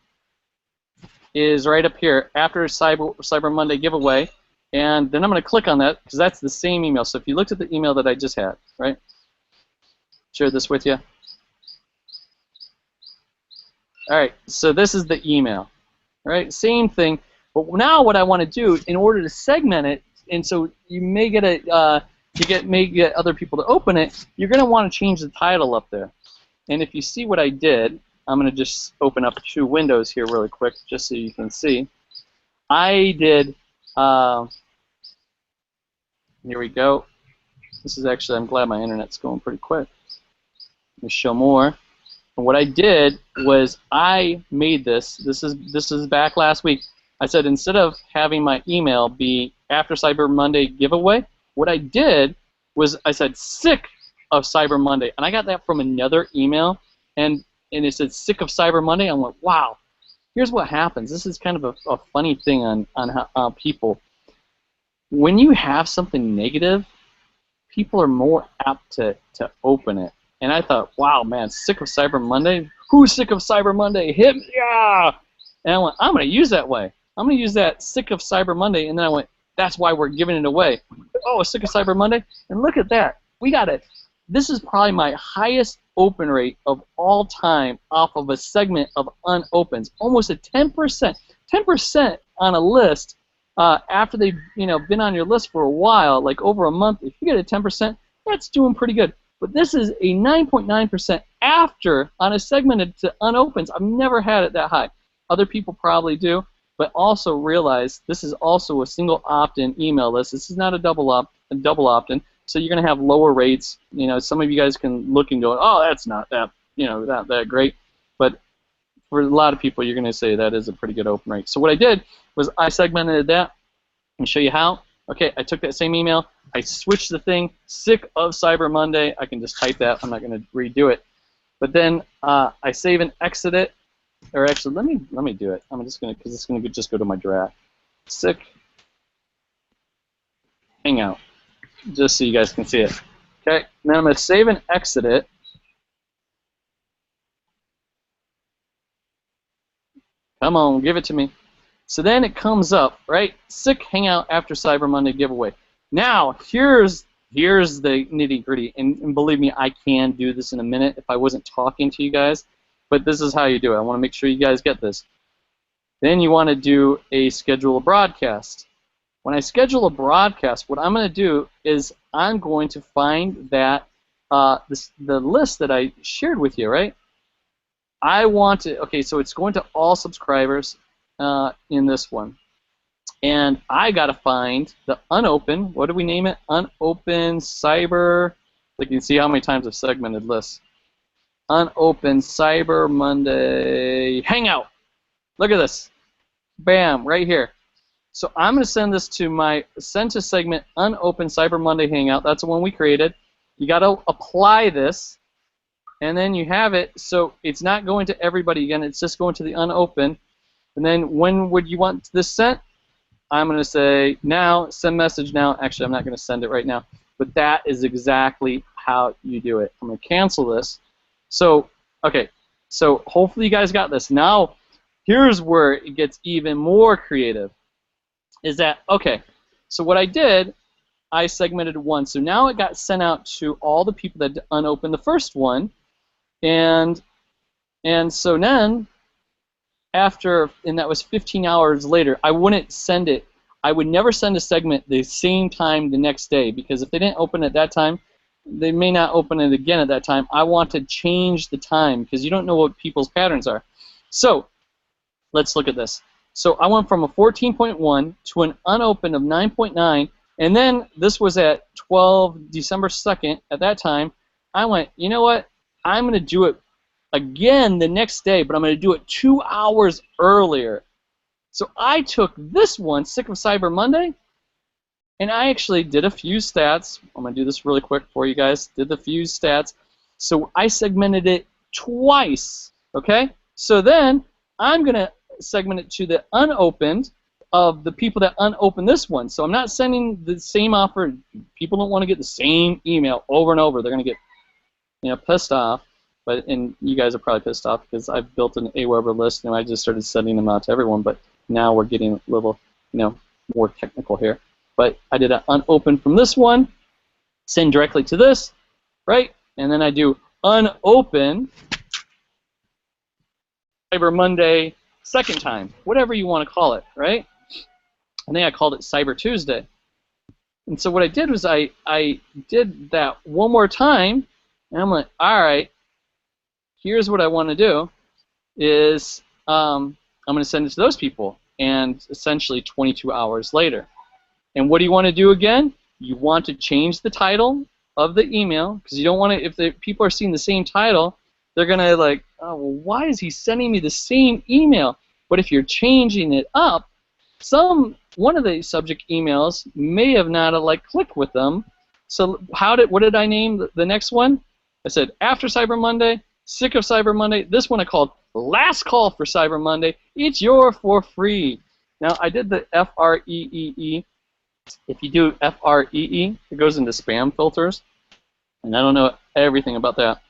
is right up here after Cyber Monday giveaway. And then I'm going to click on that because that's the same email. So if you looked at the email that I just had, right? Share this with you. All right, so this is the email, right? Same thing. But now what I want to do in order to segment it, and so you may get may get other people to open it, you're going to want to change the title up there. And if you see what I did, I'm going to just open up 2 windows here really quick just so you can see. I did. Here we go. This is actually, I'm glad my internet's going pretty quick. Let me show more. And what I did was I made this. This is back last week. I said instead of having my email be after Cyber Monday giveaway, what I did was I said sick of Cyber Monday, and I got that from another email, and it said sick of Cyber Monday. I went, wow. Here's what happens. This is kind of a funny thing on people. When you have something negative, people are more apt to open it. And I thought, wow, man, sick of Cyber Monday? Who's sick of Cyber Monday? Him, yeah! And I went, I'm going to use that way. I'm going to use that sick of Cyber Monday. And then I went, that's why we're giving it away. Oh, sick of Cyber Monday? And look at that. We got it. This is probably my highest open rate of all time off of a segment of unopens. Almost a 10%. 10% on a list. After they've been on your list for a while, like over a month, if you get a 10%, that's doing pretty good. But this is a 9.9% after on a segmented to unopens. I've never had it that high. Other people probably do, but also realize this is also a single opt-in email list. This is not a double opt-in, so you're going to have lower rates. Some of you guys can look and go, oh, that's not that that great, but for a lot of people, you're going to say that is a pretty good open rate. So what I did was I segmented that and show you how. Okay, I took that same email, I switched the thing, sick of Cyber Monday. I can just type that. I'm not going to redo it. But then I save and exit it. Or actually, let me do it. I'm just going to, because it's going to just go to my draft. Sick Hangout, just so you guys can see it. Okay, now I'm going to save and exit it. Come on, give it to me. So then it comes up, right? Sick Hangout after Cyber Monday giveaway. Now, here's here's the nitty-gritty, and believe me, I can do this in a minute if I wasn't talking to you guys, but this is how you do it. I want to make sure you guys get this. Then you want to do a schedule a broadcast. When I schedule a broadcast, what I'm going to do is I'm going to find that the list that I shared with you, right? I want to, okay, so it's going to all subscribers in this one. And I got to find the unopened, what do we name it? Unopened Cyber, like you can see how many times I've segmented lists. Unopened Cyber Monday Hangout. Look at this. Bam, right here. So I'm going to send this to my send to segment unopened Cyber Monday Hangout. That's the one we created. You got to apply this, and then you have it. So it's not going to everybody again. It's just going to the unopened. And then when would you want this sent? I'm going to say now, send message now. Actually, I'm not going to send it right now. But that is exactly how you do it. I'm going to cancel this. So, okay. So hopefully you guys got this. Now, here's where it gets even more creative. Is that, okay, so what I did, I segmented one. So now it got sent out to all the people that unopened the first one. And so then, after, and that was 15 hours later, I wouldn't send it. I would never send a segment the same time the next day, because if they didn't open it that time, they may not open it again at that time. I want to change the time, because you don't know what people's patterns are. So let's look at this. So I went from a 14.1 to an unopened of 9.9, and then this was at December 2nd. At that time, I went, you know what? I'm going to do it again the next day, but I'm going to do it 2 hours earlier. So I took this one, Sick of Cyber Monday, and I actually did a few stats. I'm going to do this really quick for you guys. Did the few stats. So I segmented it twice, okay? So then I'm going to segment it to the unopened of the people that unopened this one. So I'm not sending the same offer. People don't want to get the same email over and over. They're going to get, you know, pissed off. And you guys are probably pissed off because I've built an Aweber list and I just started sending them out to everyone. But now we're getting a little, you know, more technical here. But I did an unopened from this one, send directly to this, right? And then I do unopened Cyber Monday second time, whatever you want to call it, right? I think I called it Cyber Tuesday. And so what I did was I did that one more time, and I'm like, all right, here's what I want to do is I'm going to send it to those people, and essentially 22 hours later. And what do you want to do again? You want to change the title of the email, because you don't want to, if the people are seeing the same title, they're going to like, oh, well, why is he sending me the same email? But if you're changing it up, one of the subject emails may have not like clicked with them. So what did I name the next one? I said after Cyber Monday, sick of Cyber Monday. This one I called last call for Cyber Monday. It's yours for free. Now I did the FREEE. If you do FREE, it goes into spam filters, and I don't know everything about that,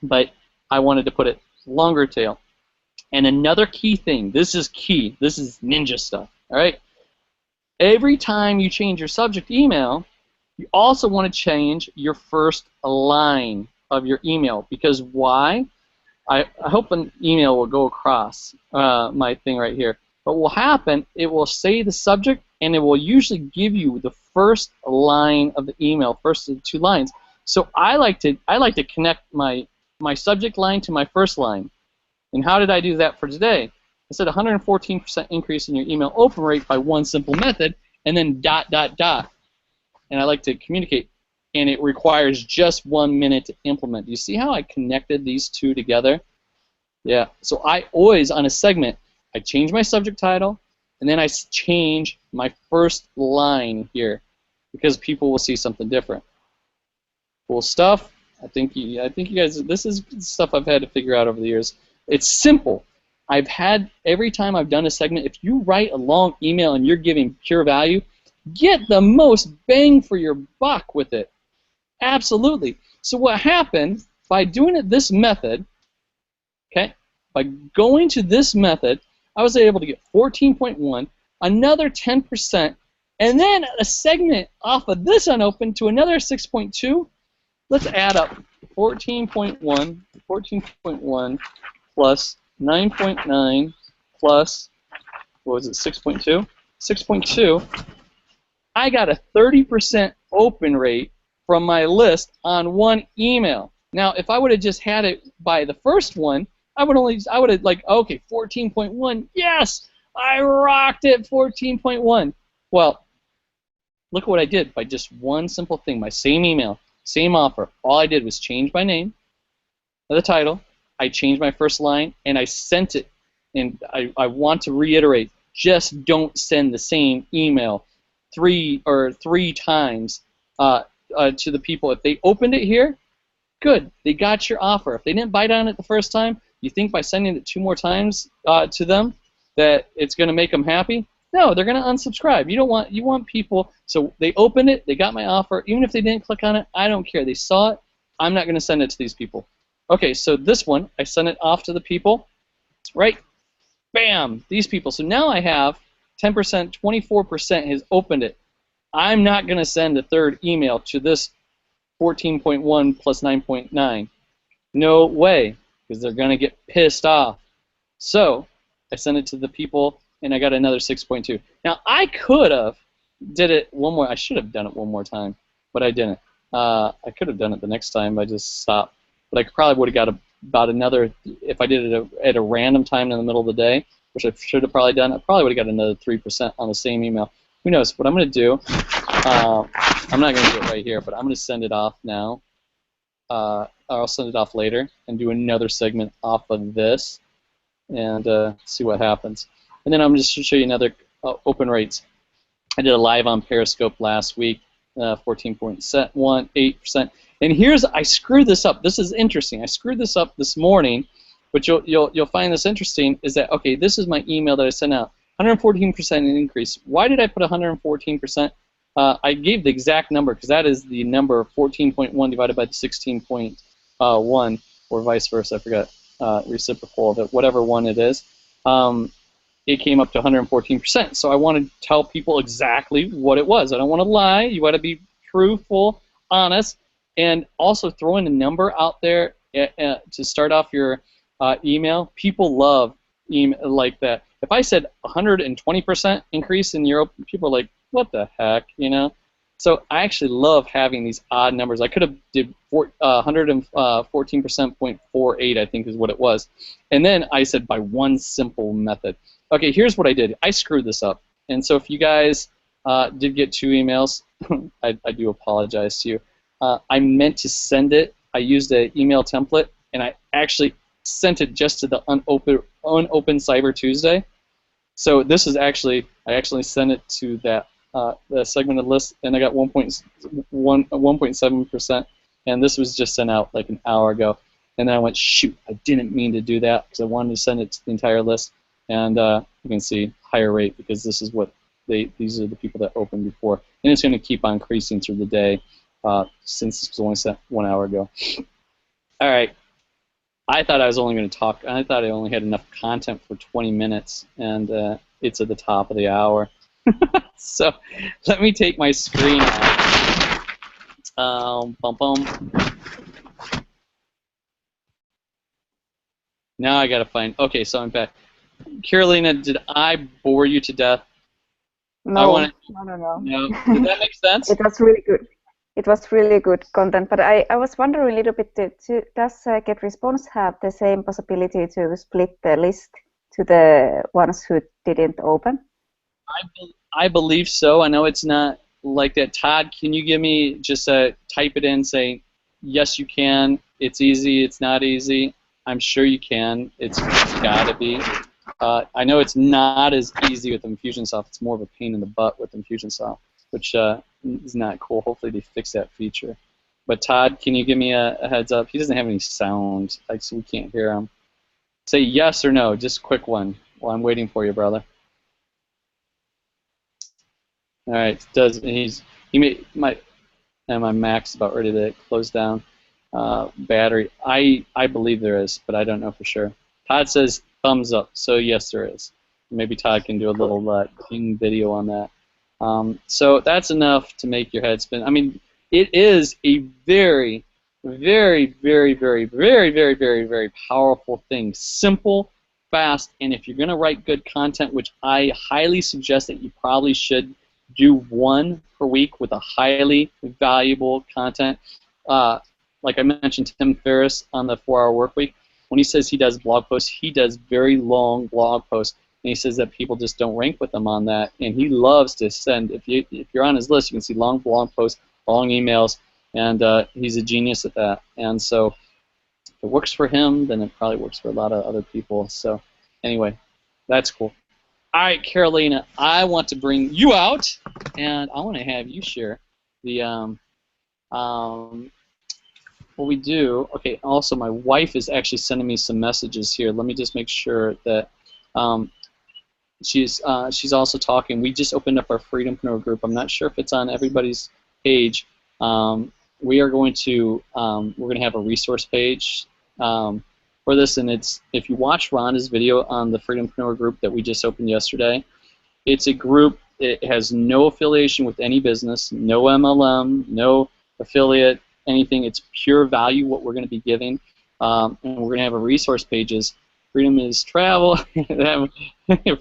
but I wanted to put it longer tail. And another key thing, this is key, this is ninja stuff, all right? Every time you change your subject email, you also want to change your first line of your email, because why? I hope an email will go across my thing right here. But what will happen, it will say the subject, and it will usually give you the first line of the email, first 2 lines. So I like to connect my subject line to my first line. And how did I do that for today? I said 114% increase in your email open rate by one simple method, and then ... And I like to communicate, and it requires just 1 minute to implement. Do you see how I connected these two together? Yeah. So I always, on a segment, I change my subject title, and then I change my first line here, because people will see something different. Cool stuff. I think you guys, this is stuff I've had to figure out over the years. It's simple. I've had, every time I've done a segment, if you write a long email and you're giving pure value, get the most bang for your buck with it. Absolutely. So what happened, by doing it this method, okay, by going to this method, I was able to get 14.1, another 10% And then a segment off of this unopened to another 6.2. Let's add up 14.1 plus 9.9 plus, what was it, 6.2? 6.2. I got a 30% open rate from my list on one email. Now, if I would have just had it by the first one, I would have like, okay, 14.1, yes, I rocked it, 14.1. Well, look at what I did by just one simple thing, my same email, same offer. All I did was change my name, the title, I changed my first line, and I sent it. And I want to reiterate, just don't send the same email three times to the people. If they opened it here, good, they got your offer. If they didn't bite on it the first time, you think by sending it 2 more times to them that it's going to make them happy? No, they're going to unsubscribe. You want people, so they opened it, they got my offer, even if they didn't click on it, I don't care. They saw it, I'm not going to send it to these people. Okay, so this one, I sent it off to the people, right? Bam, these people. So now I have 10%, 24% has opened it. I'm not going to send a third email to this 14.1 plus 9.9. No way, because they're going to get pissed off. So I sent it to the people, and I got another 6.2. Now, I could have did it one more. I should have done it one more time, but I didn't. I could have done it the next time. I just stopped. But I probably would have got about another, if I did it at a random time in the middle of the day, which I should have probably done, I probably would have got another 3% on the same email. Who knows? What I'm going to do, I'm not going to do it right here, but I'm going to send it off now. I'll send it off later and do another segment off of this and see what happens. And then I'm just going to show you another open rates. I did a live on Periscope last week, 14.18%. And here's, I screwed this up. This is interesting. I screwed this up this morning, but you'll find this interesting is that, okay, this is my email that I sent out. 114% increase. Why did I put 114%? I gave the exact number because that is the number 14.1 divided by the 16.1 or vice versa. I forgot reciprocal of it, whatever one it is. It came up to 114%. So I want to tell people exactly what it was. I don't want to lie. You got to be truthful, honest, and also throwing a number out there to start off your email. People love email like that. If I said 120% increase in your open, people are like, what the heck, you know? So I actually love having these odd numbers. I could have did 114%.48, I think is what it was. And then I said by one simple method. Okay, here's what I did. I screwed this up. And so if you guys did get 2 emails, I do apologize to you. I meant to send it. I used an email template, and I actually sent it just to the unopened Cyber Tuesday. So this is actually, I actually sent it to that the segmented list, and I got 1.7%, and this was just sent out like an hour ago. And then I went, shoot, I didn't mean to do that because I wanted to send it to the entire list. And you can see higher rate because this is what these are the people that opened before, and it's going to keep on increasing through the day since this was only sent 1 hour ago. All right. I thought I was only going to talk. I thought I only had enough content for 20 minutes, and it's at the top of the hour. So let me take my screen off. Now I got to find. Okay, so I'm back. Carolina, did I bore you to death? No, no. No. Did that make sense? It was really good. It was really good content, but I was wondering a little bit, does GetResponse have the same possibility to split the list to the ones who didn't open? I believe so. I know it's not like that. Todd, can you give me just type it in, say, yes, you can. It's easy. It's not easy. I'm sure you can. It's got to be. I know it's not as easy with Infusionsoft. It's more of a pain in the butt with Infusionsoft, which is not cool. Hopefully they fix that feature. But Todd, can you give me a heads up? He doesn't have any sound, so we can't hear him. Say yes or no, just a quick one while I'm waiting for you, brother. All right, my Mac's about ready to close down. Battery, I believe there is, but I don't know for sure. Todd says thumbs up, so yes there is. Maybe Todd can do a little ping video on that. So that's enough to make your head spin. I mean, it is a very, very, very, very, very, very, very, very powerful thing. Simple, fast, and if you're going to write good content, which I highly suggest that you probably should do one per week with a highly valuable content. Like I mentioned, Tim Ferriss on the 4-Hour Workweek, when he says he does blog posts, he does very long blog posts. And he says that people just don't rank with him on that, and he loves to send. If you're on his list, you can see long blog posts, long emails, and he's a genius at that. And so, if it works for him, then it probably works for a lot of other people. So, anyway, that's cool. All right, Carolina, I want to bring you out, and I want to have you share the what we do. Okay. Also, my wife is actually sending me some messages here. Let me just make sure that. She's also talking. We just opened up our Freedom-Preneur group. I'm not sure if it's on everybody's page. We are going to have a resource page for this, and it's, if you watch Rhonda's video on the Freedom-Preneur group that we just opened yesterday, it's a group. It has no affiliation with any business, no MLM, no affiliate, anything. It's pure value what we're going to be giving, and we're going to have a resource pages. Freedom is travel, freedom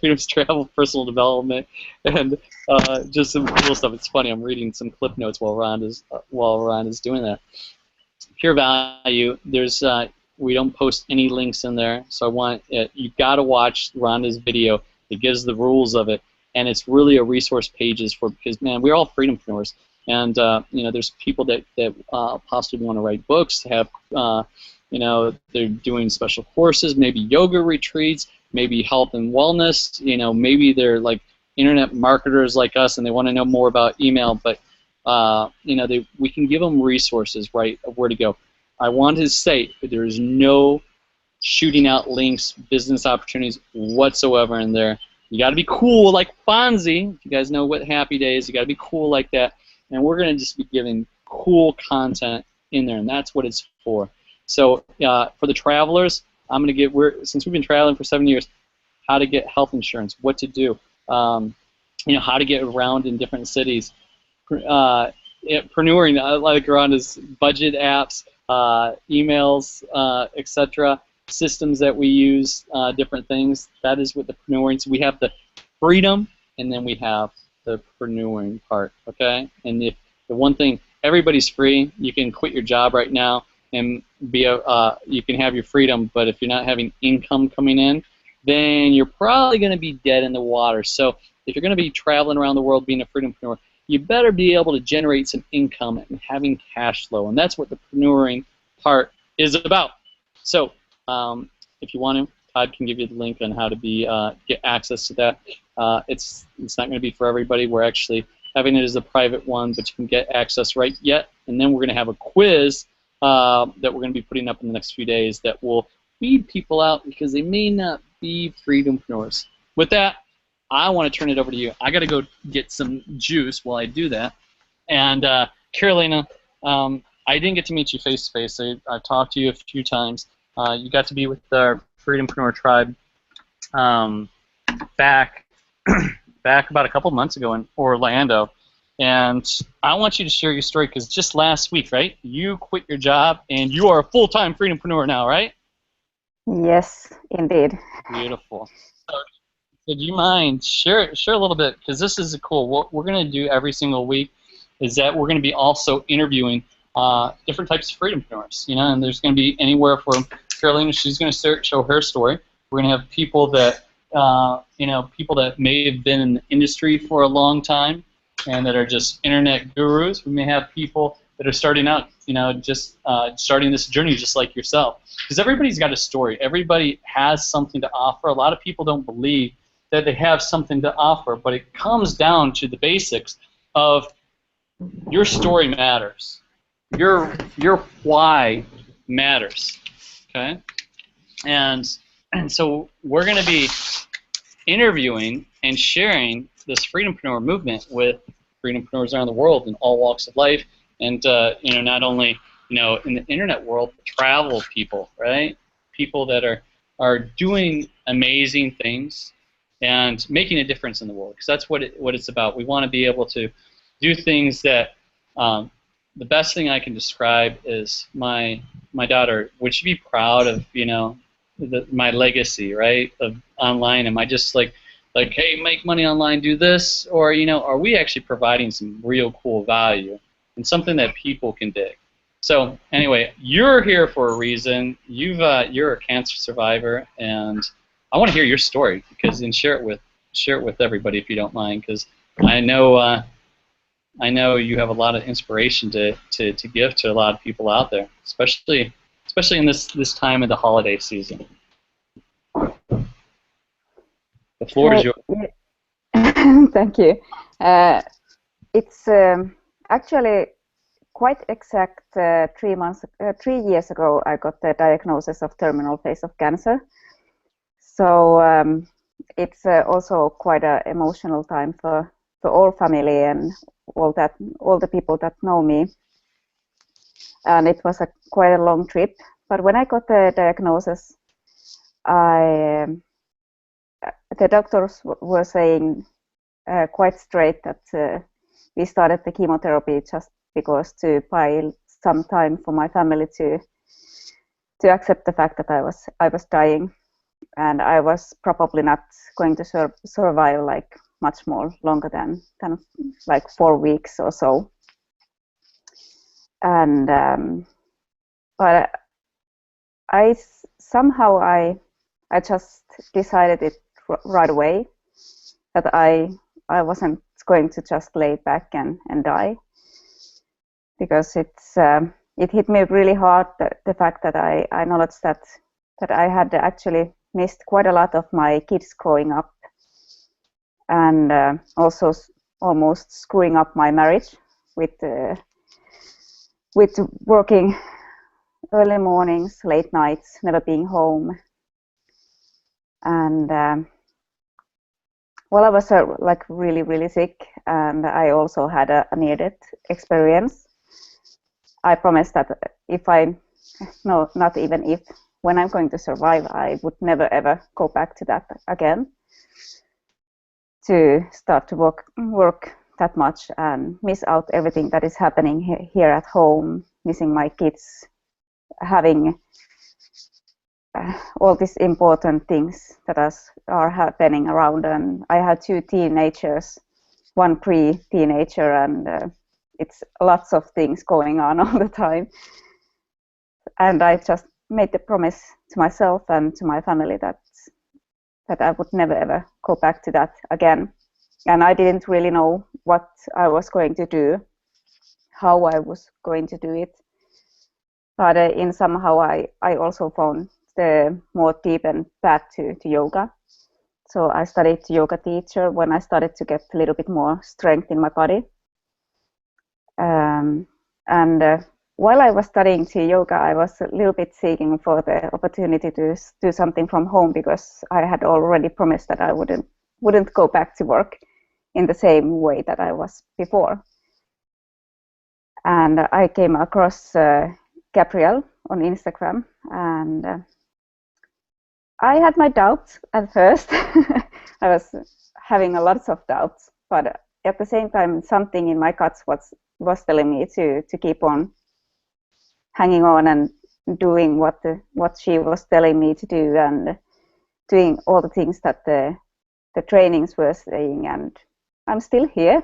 is travel, personal development, and just some cool stuff. It's funny. I'm reading some clip notes while Rhonda's doing that. Pure value. There's we don't post any links in there, so I want you got to watch Rhonda's video. It gives the rules of it, and it's really a resource pages for, because man, we're all freedompreneurs, and there's people that possibly want to write books, have they're doing special courses, maybe yoga retreats, maybe health and wellness. Maybe they're like internet marketers like us, and they want to know more about email. But we can give them resources, right, of where to go. I want to say that there is no shooting out links, business opportunities whatsoever in there. You got to be cool like Fonzie. If you guys know what Happy Day is, you got to be cool like that. And we're going to just be giving cool content in there, and that's what it's for. So for the travelers, I'm going to give, since we've been traveling for 7 years, how to get health insurance, what to do, how to get around in different cities, preneuring, like Rhonda's budget apps, emails, etc., systems that we use, different things. That is what the preneuring. So we have the freedom, and then we have the preneuring part, okay? And if the one thing, everybody's free. You can quit your job right now and you can have your freedom, but if you're not having income coming in, then you're probably going to be dead in the water. So if you're going to be traveling around the world being a freedompreneur, you better be able to generate some income and having cash flow, and that's what the preneuring part is about. So if you want to, Todd can give you the link on how to get access to that. It's not going to be for everybody. We're actually having it as a private one, but you can get access right yet, and then we're going to have a quiz that we're going to be putting up in the next few days that will weed people out because they may not be freedompreneurs. With that, I want to turn it over to you. I got to go get some juice while I do that. And Carolina, I didn't get to meet you face to face. I've talked to you a few times. You got to be with our Freedom-Preneur tribe back about a couple months ago in Orlando. And I want you to share your story because just last week, right, you quit your job and you are a full-time freedompreneur now, right? Yes, indeed. Beautiful. So do you mind share a little bit, because this is cool. What we're going to do every single week is that we're going to be also interviewing different types of freedompreneurs, and there's going to be anywhere from Carolina, she's going to show her story. We're going to have people that people that may have been in the industry for a long time and that are just internet gurus. We may have people that are starting out, just starting this journey just like yourself. Because everybody's got a story. Everybody has something to offer. A lot of people don't believe that they have something to offer, but it comes down to the basics of your story matters. Your why matters. Okay? And so we're going to be interviewing and sharing this Freedompreneur movement with freedompreneurs around the world in all walks of life, and not only in the internet world, but travel people, right? People that are doing amazing things, and making a difference in the world, because that's what it's about. We want to be able to do things that the best thing I can describe is my daughter. Would she be proud of my legacy, right, of online? Am I just like hey, make money online, do this, or are we actually providing some real cool value and something that people can dig? So anyway, you're here for a reason. You're a cancer survivor, and I want to hear your story and share it with everybody if you don't mind, because I know you have a lot of inspiration to give to a lot of people out there, especially in this time of the holiday season. The floor is yours. Thank you. It's actually quite exact 3 years ago I got the diagnosis of terminal phase of cancer. So it's also quite an emotional time for all family and all the people that know me. And it was quite a long trip. But when I got the diagnosis, the doctors were saying quite straight that we started the chemotherapy just because to buy some time for my family to accept the fact that I was dying, and I was probably not going to survive like much more longer than like 4 weeks or so. And but somehow I just decided it right away that I wasn't going to just lay back and die, because it hit me really hard, the fact that I acknowledged that I had actually missed quite a lot of my kids growing up, and also almost screwing up my marriage with working early mornings, late nights, never being home. And well, I was like really sick, and I also had a near-death experience. I promised that not even if, when I'm going to survive, I would never ever go back to that again, to start to work that much and miss out everything that is happening here at home, missing my kids, having all these important things that are happening around. And I have 2 teenagers, 1 pre-teenager, and it's lots of things going on all the time. And I just made the promise to myself and to my family that I would never ever go back to that again. And I didn't really know what I was going to do, how I was going to do it. But in somehow I also found the more deep and path to yoga. So I studied yoga teacher when I started to get a little bit more strength in my body. And while I was studying yoga, I was a little bit seeking for the opportunity to do something from home, because I had already promised that I wouldn't go back to work in the same way that I was before. And I came across Gabrielle on Instagram, and I had my doubts at first. I was having a lot of doubts, but at the same time, something in my guts was telling me to keep on hanging on and doing what she was telling me to do, and doing all the things that the trainings were saying. And I'm still here.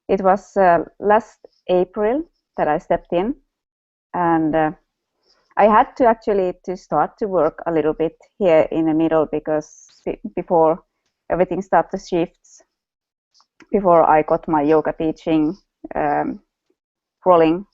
It was last April that I stepped in, and I had to actually start to work a little bit here in the middle, because before everything started to shift, before I got my yoga teaching rolling,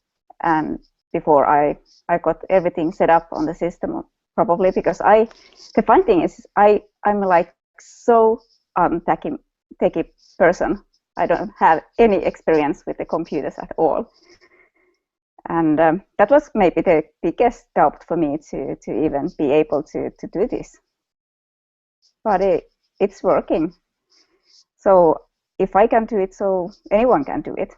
and before I got everything set up on the system, probably because the fun thing is I'm like so techie person. I don't have any experience with the computers at all. And that was maybe the biggest doubt for me to even be able to do this. But it's working. So if I can do it, so anyone can do it.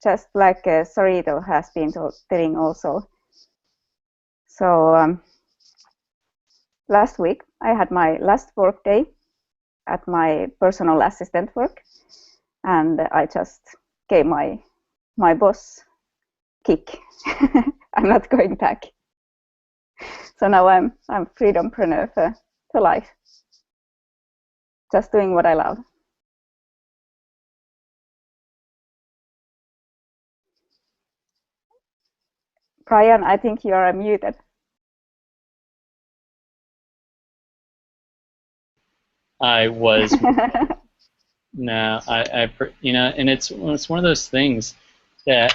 Just like Sarito has been telling also. So last week I had my last work day, at my personal assistant work, and I just gave my boss kick. I'm not going back. So now I'm freedom-preneur for life. Just doing what I love. Brian, I think you are muted. I was. No, you know, and it's one of those things that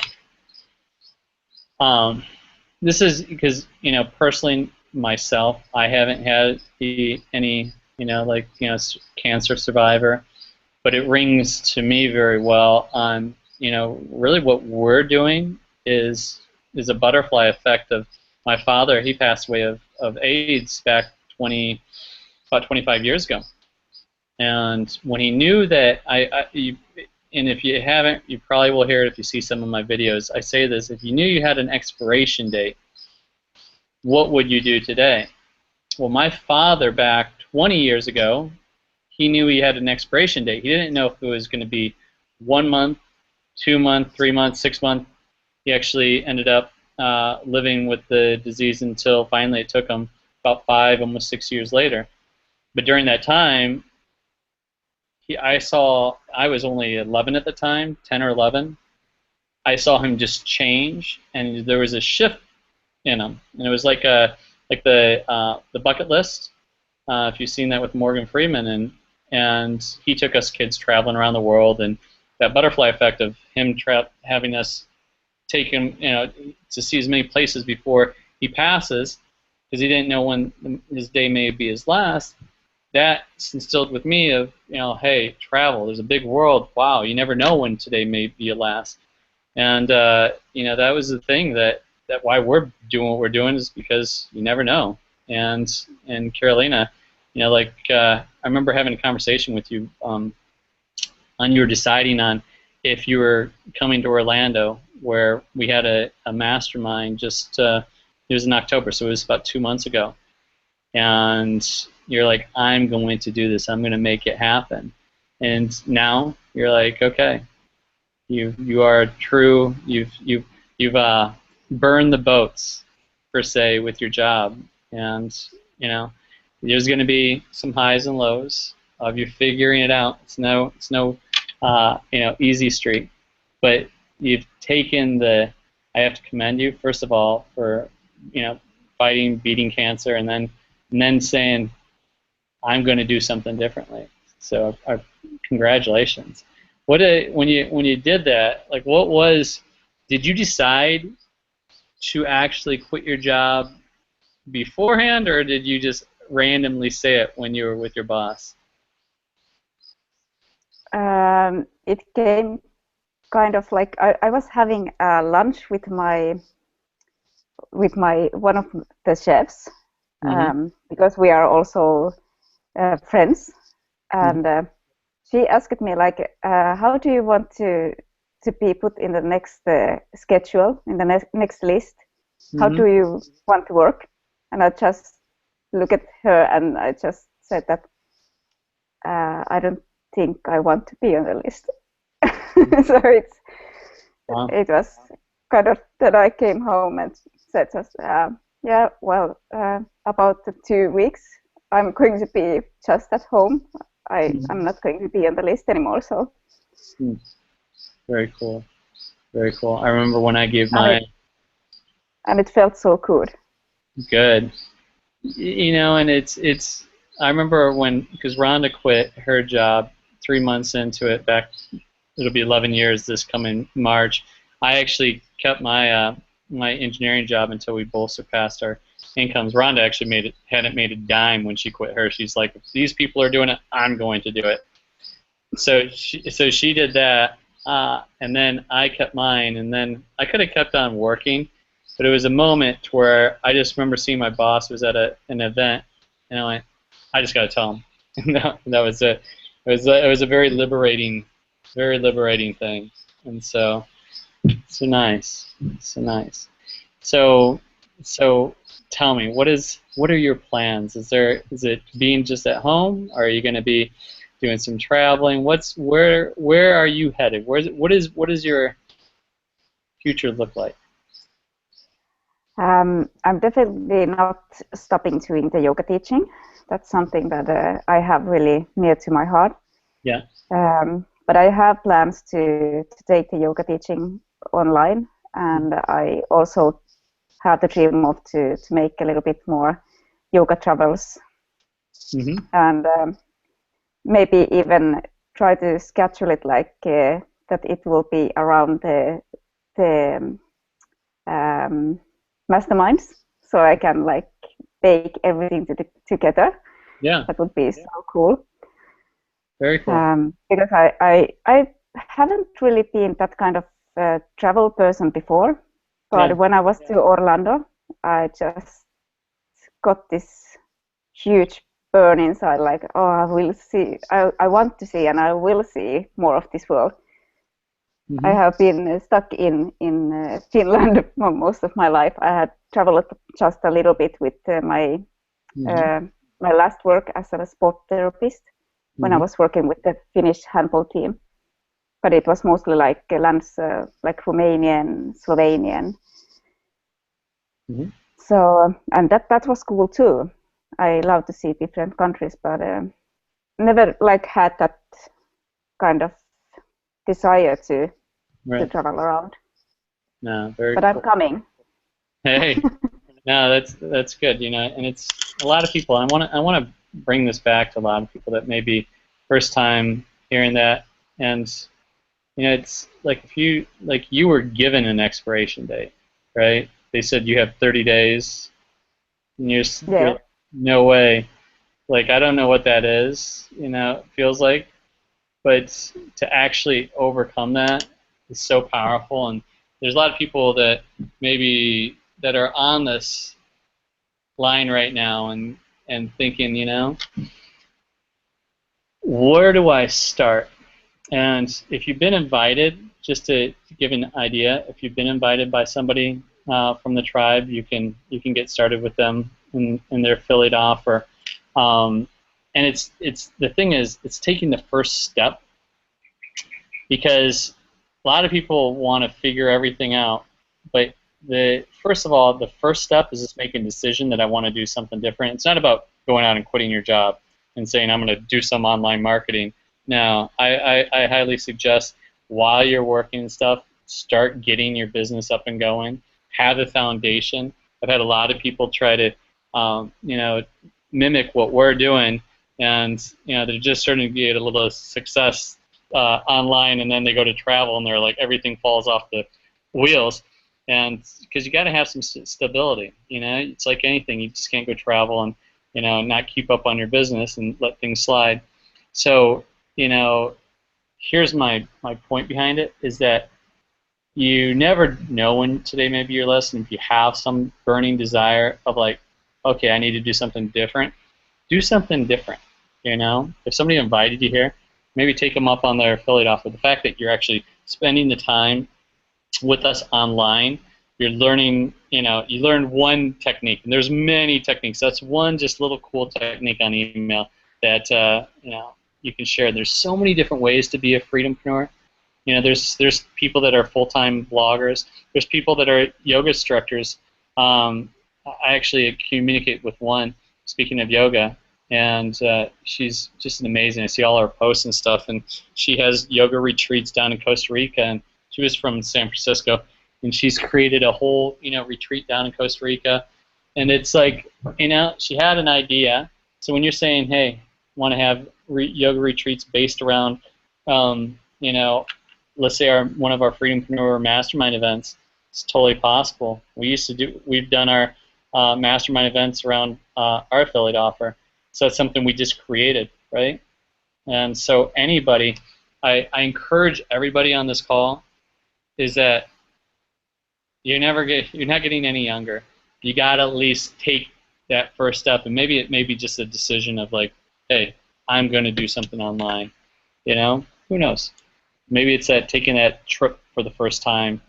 this is because, you know, personally myself, I haven't had any, you know, like, you know, cancer survivor, but it rings to me very well on, you know, really what we're doing is a butterfly effect of my father. He passed away of AIDS back about 25 years ago. And when he knew that and if you haven't, you probably will hear it if you see some of my videos, I say this: if you knew you had an expiration date, what would you do today? Well, my father back 20 years ago, he knew he had an expiration date. He didn't know if it was going to be 1 month, 2 months, 3 months, 6 months. He actually ended up living with the disease until finally it took him about 5, almost 6 years later. But during that time, I was only 11 at the time, 10 or 11. I saw him just change, and there was a shift in him, and it was like the bucket list. If you've seen that with Morgan Freeman, and he took us kids traveling around the world, and that butterfly effect of him having us take him, you know, to see as many places before he passes, because he didn't know when his day may be his last. That instilled with me of, you know, hey, travel. There's a big world. Wow, you never know when today may be your last. And you know, that was the thing that why we're doing what we're doing is because you never know. And Carolina, you know, like I remember having a conversation with you on you were deciding on if you were coming to Orlando, where we had a mastermind just it was in October, so it was about 2 months ago. And you're like, I'm going to do this. I'm going to make it happen. And now you're like, okay, you are true. You've burned the boats, per se, with your job. And you know, there's going to be some highs and lows of you figuring it out. It's no you know, easy street. But you've taken the. I have to commend you, first of all, for, you know, beating cancer, and then saying, I'm going to do something differently. So congratulations. When you did that, like, did you decide to actually quit your job beforehand, or did you just randomly say it when you were with your boss? It came kind of like I was having lunch with one of the chefs, because we are also friends, and she asked me, like, how do you want to be put in the next schedule, in the next list? How do you want to work? And I just looked at her and I just said that I don't think I want to be on the list. So it was kind of that I came home and said just, yeah, well, about 2 weeks I'm going to be just at home. I'm not going to be on the list anymore. So very cool, very cool. I remember when I gave my and it felt so good. Good. You know, and it's I remember because Rhonda quit her job 3 months into it back. It'll be 11 years this coming March. I actually kept my my engineering job until we both surpassed our incomes. Rhonda actually hadn't made a dime when she quit her. She's like, if these people are doing it, I'm going to do it. So she did that, and then I kept mine, and then I could have kept on working, but it was a moment where I just remember seeing my boss was at an event, and I went, I just got to tell him. And that was it. It was a very liberating thing, and so nice, so nice. So tell me, what are your plans? Is it being just at home? Or are you going to be doing some traveling. Where are you headed? What is your future look like? I'm definitely not stopping doing the yoga teaching. That's something that I have really near to my heart. Yeah. But I have plans to take the yoga teaching online, and I also have the dream of to make a little bit more yoga travels, and maybe even try to schedule it like that it will be around the masterminds, so I can like bake everything together. Yeah. That would be so cool. Very cool. Because I haven't really been that kind of travel person before, but when I was to Orlando, I just got this huge burn inside, like, oh, I will see, I want to see, and I will see more of this world. I have been stuck in Finland for most of my life. I had traveled just a little bit with my last work as a sport therapist when I was working with the Finnish handball team. But it was mostly like lands like Romanian, Slovenian. So, and that was cool too. I love to see different countries, but never like had that kind of desire to travel around. No, very. But I'm coming. Hey, no, that's good. You know, and it's a lot of people. I want to bring this back to a lot of people that maybe first time hearing that, and you know, it's like if you were given an expiration date, right? They said you have 30 days, and you're no way. Like, I don't know what that is. You know, it feels like, but to actually overcome that is so powerful. And there's a lot of people that maybe that are on this line right now and thinking, you know, where do I start? And if you've been invited, just to give an idea, if you've been invited by somebody from the tribe, you can get started with them in their affiliate offer. And it's the thing is, it's taking the first step, because a lot of people want to figure everything out, but first of all, the first step is just making a decision that I want to do something different. It's not about going out and quitting your job and saying I'm going to do some online marketing. No, I highly suggest while you're working and stuff, start getting your business up and going. Have a foundation. I've had a lot of people try to, you know, mimic what we're doing, and you know, they're just starting to get a little success online, and then they go to travel, and they're like everything falls off the wheels. And because you got to have some stability, you know, it's like anything. You just can't go travel and, you know, not keep up on your business and let things slide. So, you know, here's my point behind it is that you never know when today may be your lesson. If you have some burning desire of like, okay, I need to do something different, do something different. You know, if somebody invited you here, maybe take them up on their affiliate offer. The fact that you're actually spending the time with us online, you're learning, you know, you learn one technique, and there's many techniques. That's one just little cool technique on email that, you know, you can share. There's so many different ways to be a Freedom-Preneur. You know, there's people that are full-time bloggers. There's people that are yoga instructors. I actually communicate with one, speaking of yoga, and she's just amazing. I see all her posts and stuff, and she has yoga retreats down in Costa Rica, and she was from San Francisco, and she's created a whole, you know, retreat down in Costa Rica. And it's like, you know, she had an idea. So when you're saying, hey, want to have yoga retreats based around, you know, let's say one of our Freedom-Preneur mastermind events, it's totally possible. We've done our mastermind events around our affiliate offer. So that's something we just created, right? And so anybody, I encourage everybody on this call, is that you're not getting any younger. You got to at least take that first step, and maybe it may be just a decision of like, hey, I'm going to do something online. You know, who knows? Maybe it's taking that trip for the first time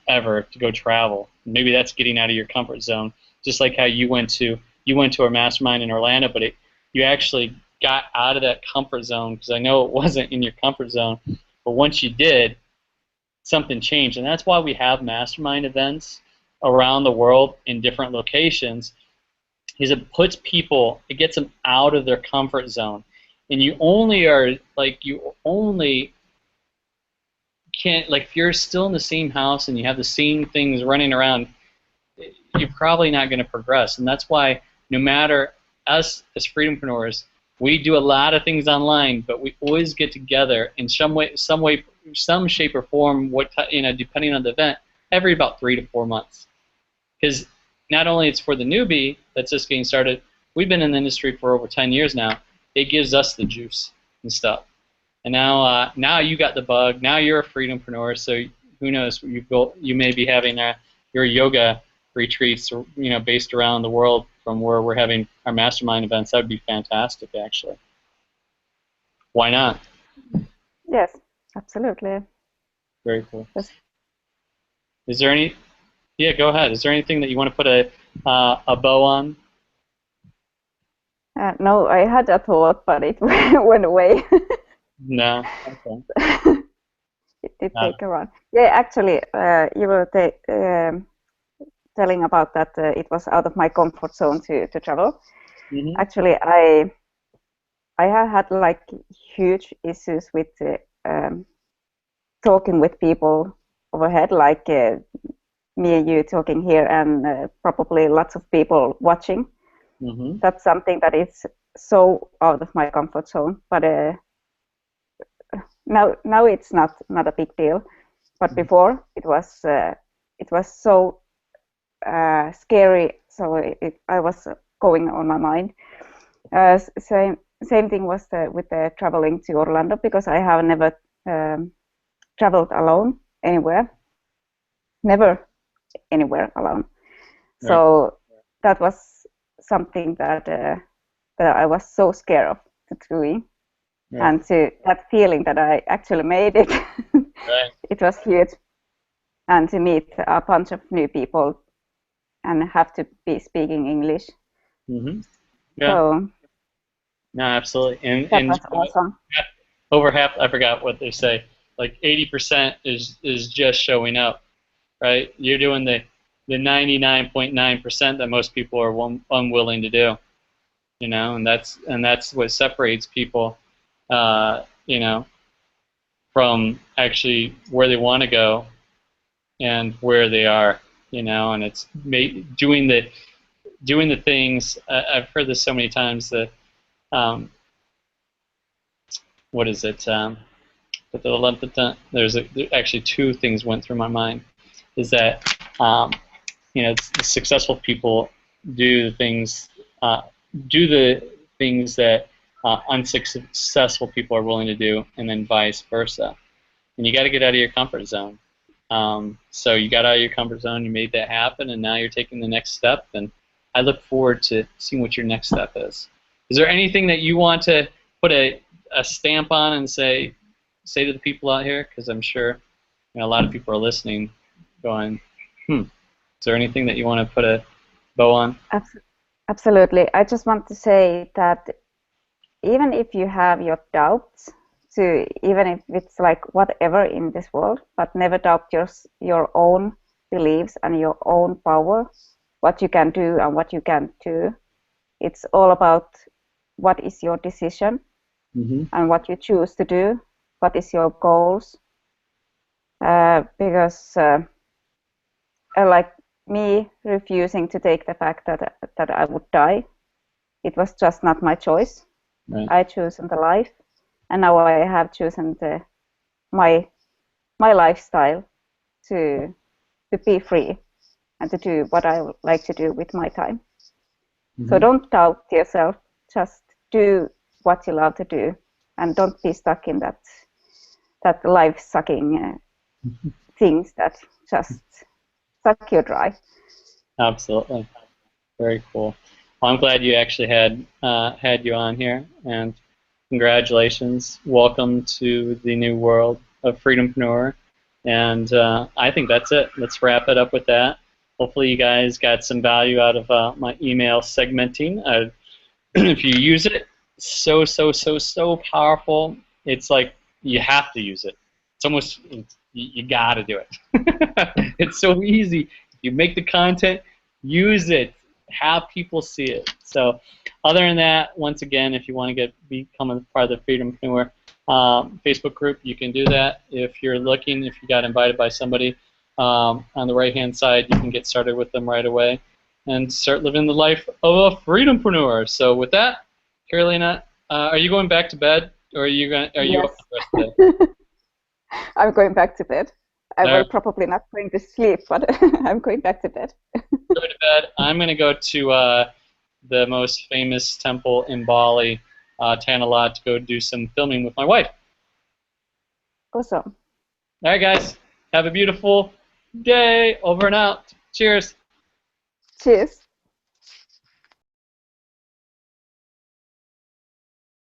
ever to go travel. Maybe that's getting out of your comfort zone. Just like how you went to our mastermind in Orlando, but you actually got out of that comfort zone, because I know it wasn't in your comfort zone, but once you did, something changed. And that's why we have mastermind events around the world in different locations, is it puts people, it gets them out of their comfort zone. And you only are, like, you only can't, like, if you're still in the same house and you have the same things running around, you're probably not going to progress. And that's why, no matter us as freedompreneurs, we do a lot of things online, but we always get together in some way, some shape or form, depending on the event, every about 3 to 4 months. Because not only it's for the newbie that's just getting started, we've been in the industry for over 10 years now. It gives us the juice and stuff. And now you got the bug. Now you're a freedompreneur. So who knows? You may be having your yoga retreats, based around the world from where we're having our mastermind events. That would be fantastic, actually. Why not? Yes, absolutely. Very cool. Yes. Is there any? Yeah, go ahead. Is there anything that you want to put a bow on? No, I had a thought, but it went away. No. Okay. It did take a run. Yeah, actually, you were telling about that it was out of my comfort zone to travel. Mm-hmm. Actually, I have had like huge issues with talking with people overhead, like me and you talking here, and probably lots of people watching. Mm-hmm. That's something that is so out of my comfort zone. But now it's not a big deal. But before it was so scary. So I was going on my mind. Same thing was with the traveling to Orlando, because I have never traveled alone anywhere. Never anywhere alone. Right. So that was something that I was so scared of doing. Right. And to that feeling that I actually made it, Right. it was huge. And to meet a bunch of new people and have to be speaking English. Mm-hmm. Yeah. So no, absolutely. that was awesome. Over half, I forgot what they say, like 80% is just showing up, right? You're doing the 99.9% that most people are unwilling to do, and that's what separates people, from actually where they want to go and where they are, and it's doing the things. I've heard this so many times that, what is it? There's actually two things went through my mind. Is that the successful people do the things that unsuccessful people are willing to do, and then vice versa. And you got to get out of your comfort zone. So you got out of your comfort zone, you made that happen, and now you're taking the next step. And I look forward to seeing what your next step is. Is there anything that you want to put a stamp on and say to the people out here? Because I'm sure a lot of people are listening, going, Is there anything that you want to put a bow on? Absolutely. I just want to say that even if you have your doubts, even if it's like whatever in this world, but never doubt your own beliefs and your own power, what you can do and what you can't do. It's all about what is your decision, mm-hmm. and what you choose to do, what is your goals. Because like me refusing to take the fact that I would die, it was just not my choice. Right. I chose the life, and now I have chosen my lifestyle to be free and to do what I would like to do with my time. Mm-hmm. So don't doubt yourself. Just do what you love to do, and don't be stuck in that life-sucking things that just suck you dry. Absolutely. Very cool. Well, I'm glad you actually had you on here, and congratulations. Welcome to the new world of Freedom-Preneur. And I think that's it. Let's wrap it up with that. Hopefully you guys got some value out of my email segmenting. If you use it, so, so, so, so powerful. It's like you have to use it. It's almost, you got to do it. It's so easy. You make the content, use it, have people see it. So other than that, once again, if you want to become a part of the Freedom-Preneur Facebook group, you can do that. If you're looking, if you got invited by somebody on the right-hand side, you can get started with them right away and start living the life of a Freedom-Preneur. So with that, Carolina, are you going back to bed, or are you up for the rest of the day? I'm going back to bed. I will probably not going to sleep, but I'm going back to bed. Go to bed. I'm going to go to the most famous temple in Bali, Tanah, to go do some filming with my wife. Awesome. All right, guys. Have a beautiful day. Over and out. Cheers. Cheers.